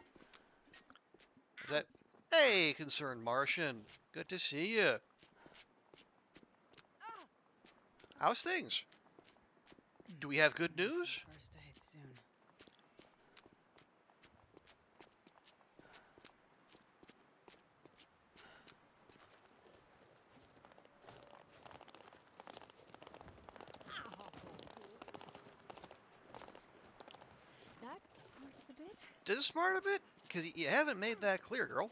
S1: Is that? Hey, concerned Martian. Good to see you. How's things? Do we have good news?
S2: First aid soon. bit?
S1: Dismart a bit? Because you haven't made that clear, girl.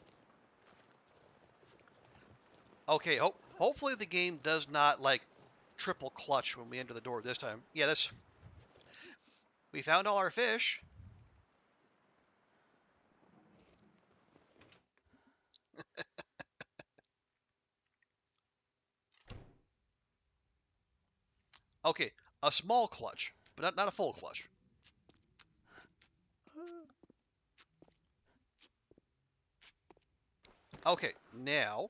S1: Okay, hopefully the game does not, like, triple clutch when we enter the door this time. Yeah, that's... We found all our fish. Okay, a small clutch, but not a full clutch. Okay, now...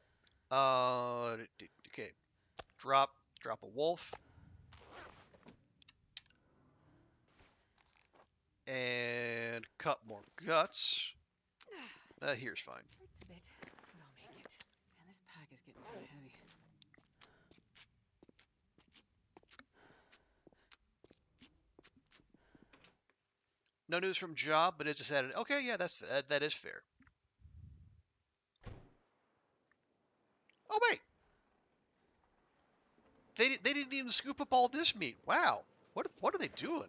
S1: okay. Drop a wolf. And cut more guts. Here's fine.
S2: Hurts a bit, but I'll make it. Man, this pack is getting kind of heavy.
S1: No news from Job, but it just added. Okay, yeah, that is fair. Oh wait, they didn't even scoop up all this meat. Wow, what are they doing?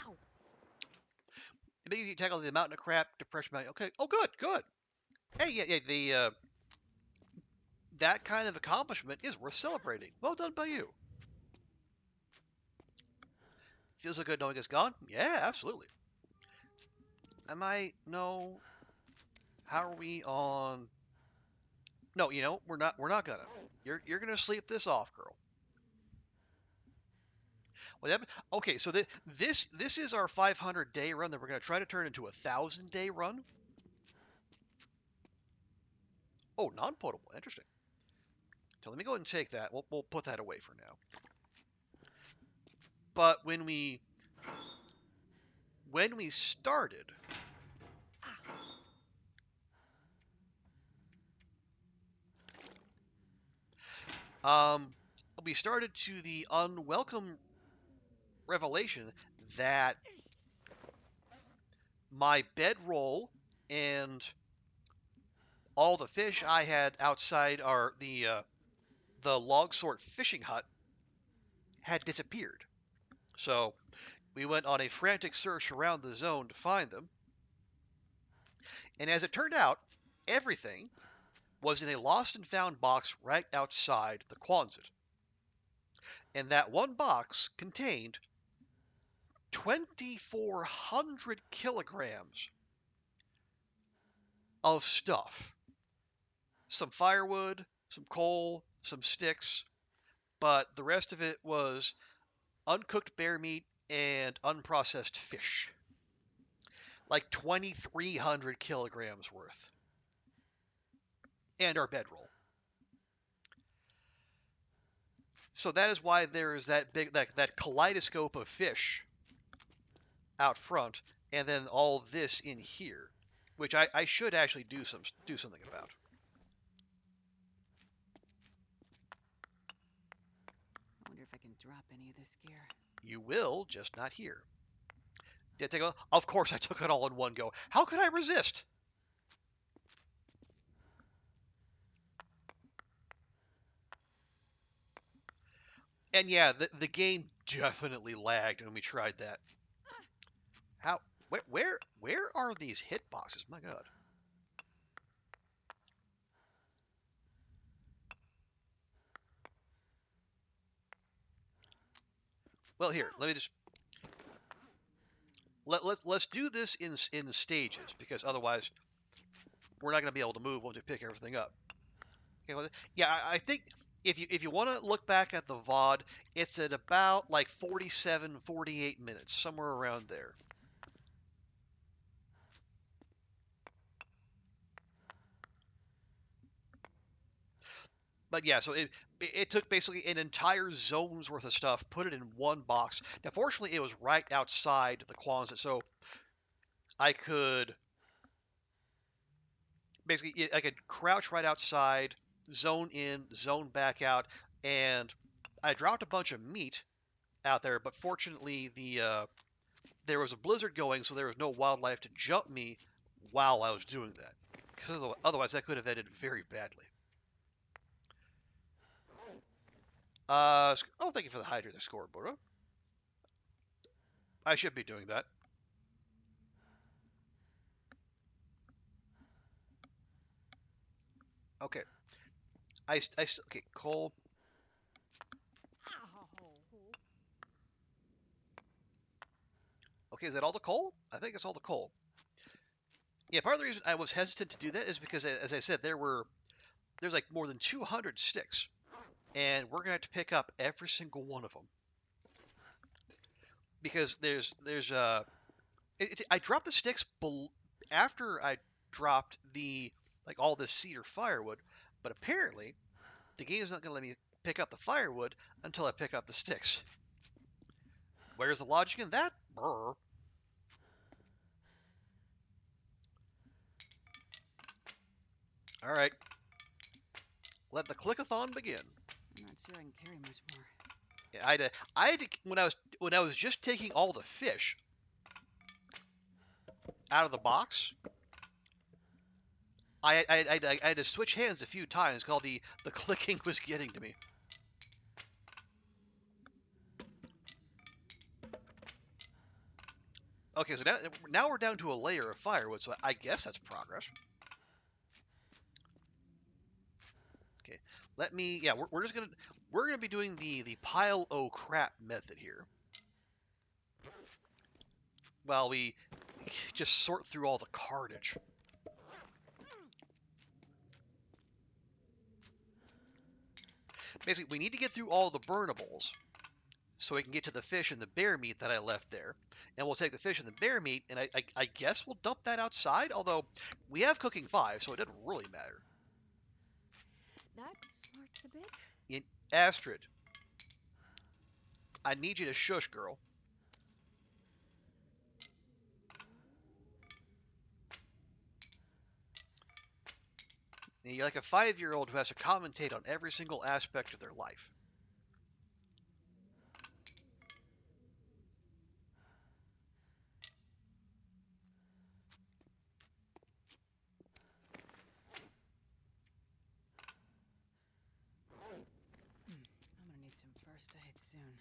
S2: Ow!
S1: Maybe you tackle the mountain of crap, depression mountain. Okay. Oh, good. Hey, yeah. The that kind of accomplishment is worth celebrating. Well done by you. Feels so good knowing it's gone. Yeah, absolutely. Am I? No. How are we on? No, we're not. We're not gonna. You're gonna sleep this off, girl. Well, okay, so this is our 500-day run that we're going to try to turn into a 1,000-day run. Oh, non-potable. Interesting. So let me go ahead and take that. We'll put that away for now. But when we started, um, we started to the unwelcome revelation that my bedroll and all the fish I had outside the log sort fishing hut had disappeared. So we went on a frantic search around the zone to find them. And as it turned out, everything was in a lost and found box right outside the Quonset. And that one box contained 2,400 kilograms of stuff. Some firewood, some coal, some sticks, but the rest of it was uncooked bear meat and unprocessed fish. Like 2,300 kilograms worth. And our bedroll. So that is why there is that big that kaleidoscope of fish out front, and then all this in here, which I should actually do something about.
S2: I wonder if I can drop any of this gear.
S1: You will, just not here. Did I take a? Of course, I took it all in one go. How could I resist? And yeah, the game definitely lagged when we tried that. How? Where are these hitboxes? My God. Well, here, let me just let's do this in stages, because otherwise we're not going to be able to move once we pick everything up. Okay, well, yeah, I think if you want to look back at the VOD, it's at about like 47, 48 minutes, somewhere around there. But yeah, so it took basically an entire zone's worth of stuff, put it in one box. Now, fortunately, it was right outside the Quonset, so I could crouch right outside, zone in, zone back out, and I dropped a bunch of meat out there. But fortunately, there was a blizzard going, so there was no wildlife to jump me while I was doing that. Because otherwise, that could have ended very badly. Oh, thank you for the hydrator score, Bora. I should be doing that. Okay. Okay, coal. Okay, is that all the coal? I think it's all the coal. Yeah, part of the reason I was hesitant to do that is because, as I said, there's like more than 200 sticks, and we're gonna have to pick up every single one of them because I dropped the sticks after I dropped the like all this cedar firewood, but apparently the game's not gonna let me pick up the firewood until I pick up the sticks. Where's the logic in that? Brr. All right, let the clickathon begin.
S2: I'm not sure I can carry much more.
S1: Yeah, I had to, when I was just taking all the fish out of the box. I had to switch hands a few times because the clicking was getting to me. Okay, so now we're down to a layer of firewood, so I guess that's progress. Okay, yeah, we're gonna be doing the pile o crap method here. While we just sort through all the carnage. Basically, we need to get through all the burnables so we can get to the fish and the bear meat that I left there. And we'll take the fish and the bear meat, and I guess we'll dump that outside, although we have cooking 5, so it doesn't really matter.
S2: That smarts a bit.
S1: Astrid, I need you to shush, girl. You're like a 5-year-old who has to commentate on every single aspect of their life.
S2: I'm gonna need some first aid soon.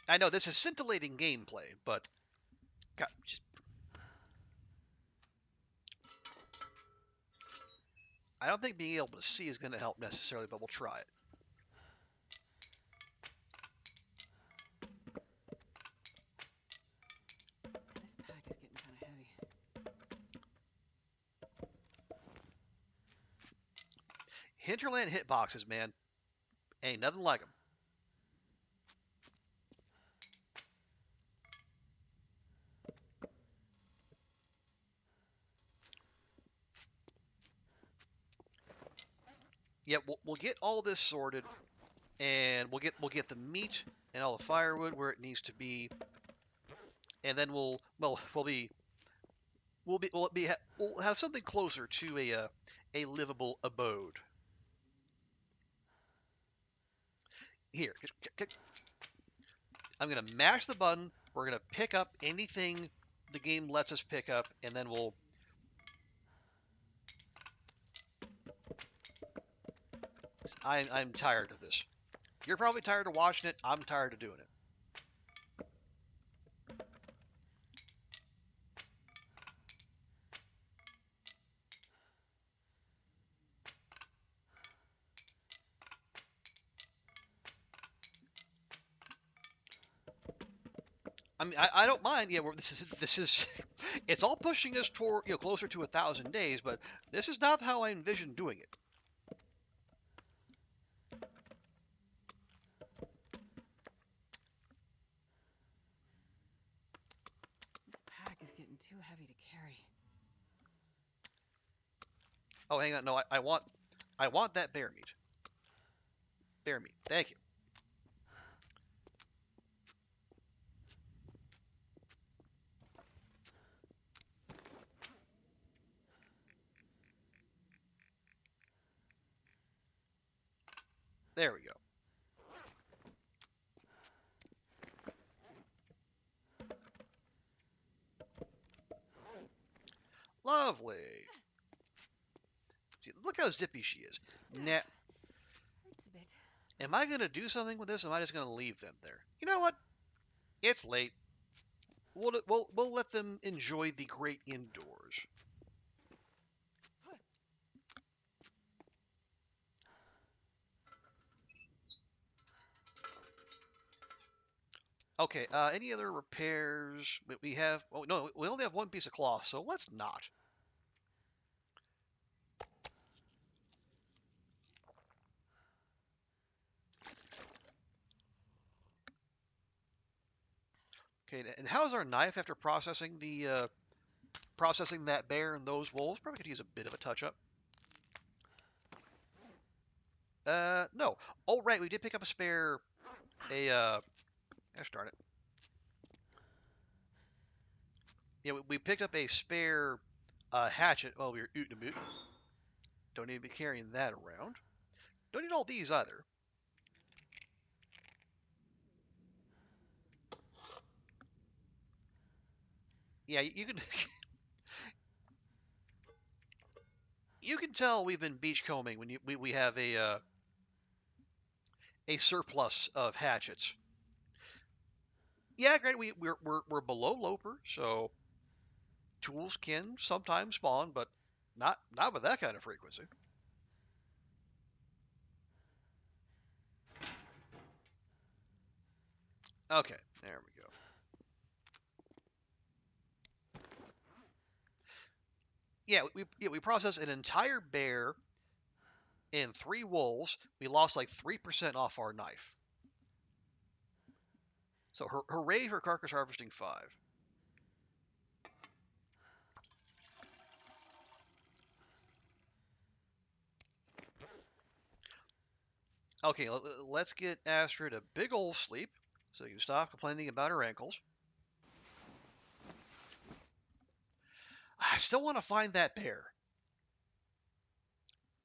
S1: I know this is scintillating gameplay, but God, just I don't think being able to see is going to help necessarily, but we'll try it.
S2: This pack is getting kind of heavy.
S1: Hinterland hitboxes, man. Ain't nothing like them. Yeah, we'll get all this sorted, and we'll get the meat and all the firewood where it needs to be, and then we'll have something closer to a livable abode. Here, I'm gonna mash the button. We're gonna pick up anything the game lets us pick up, and then we'll. I'm tired of this. You're probably tired of watching it. I'm tired of doing it. I mean, I don't mind. Yeah, this is it's all pushing us toward closer to 1,000 days, but this is not how I envisioned doing it.
S2: This pack is getting too heavy to carry.
S1: Oh, hang on. No, I want that bear meat. Bear meat. Thank you. There we go. Lovely. See, look how zippy she is. Nah.
S2: Hurts a bit.
S1: Am I going to do something with this, or am I just going to leave them there? You know what? It's late. We'll let them enjoy the great indoors. Okay, any other repairs? We have... Oh, no, we only have one piece of cloth, so let's not. Okay, and how's our knife after processing the processing that bear and those wolves? Probably could use a bit of a touch-up. No. Oh, right, we did pick up a spare... Gosh darn it. Yeah, we picked up a spare hatchet while we were ootin' a boot. Don't need to be carrying that around. Don't need all these either. Yeah, you can you can tell we've been beachcombing when we have a surplus of hatchets. Yeah, great. We're below Loper, so tools can sometimes spawn, but not with that kind of frequency. Okay, there we go. We processed an entire bear and 3 wolves. We lost like 3% off our knife. So hooray for carcass harvesting 5. Okay, let's get Astrid a big old sleep so you can stop complaining about her ankles. I still want to find that bear.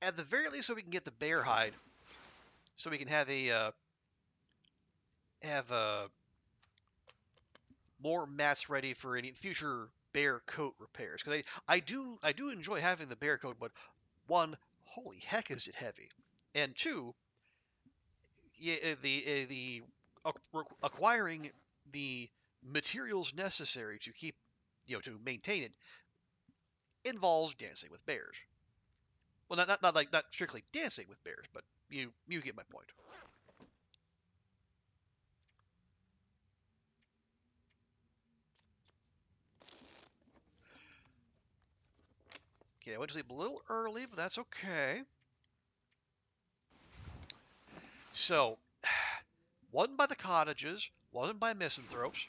S1: At the very least, so we can get the bear hide, so we can have more mats ready for any future bear coat repairs. Because I do enjoy having the bear coat, but one, holy heck, is it heavy, and two, yeah, the acquiring the materials necessary to keep to maintain it involves dancing with bears. Well, not strictly dancing with bears, but you get my point. Okay, I went to sleep a little early, but that's okay. So, wasn't by the cottages, wasn't by misanthropes.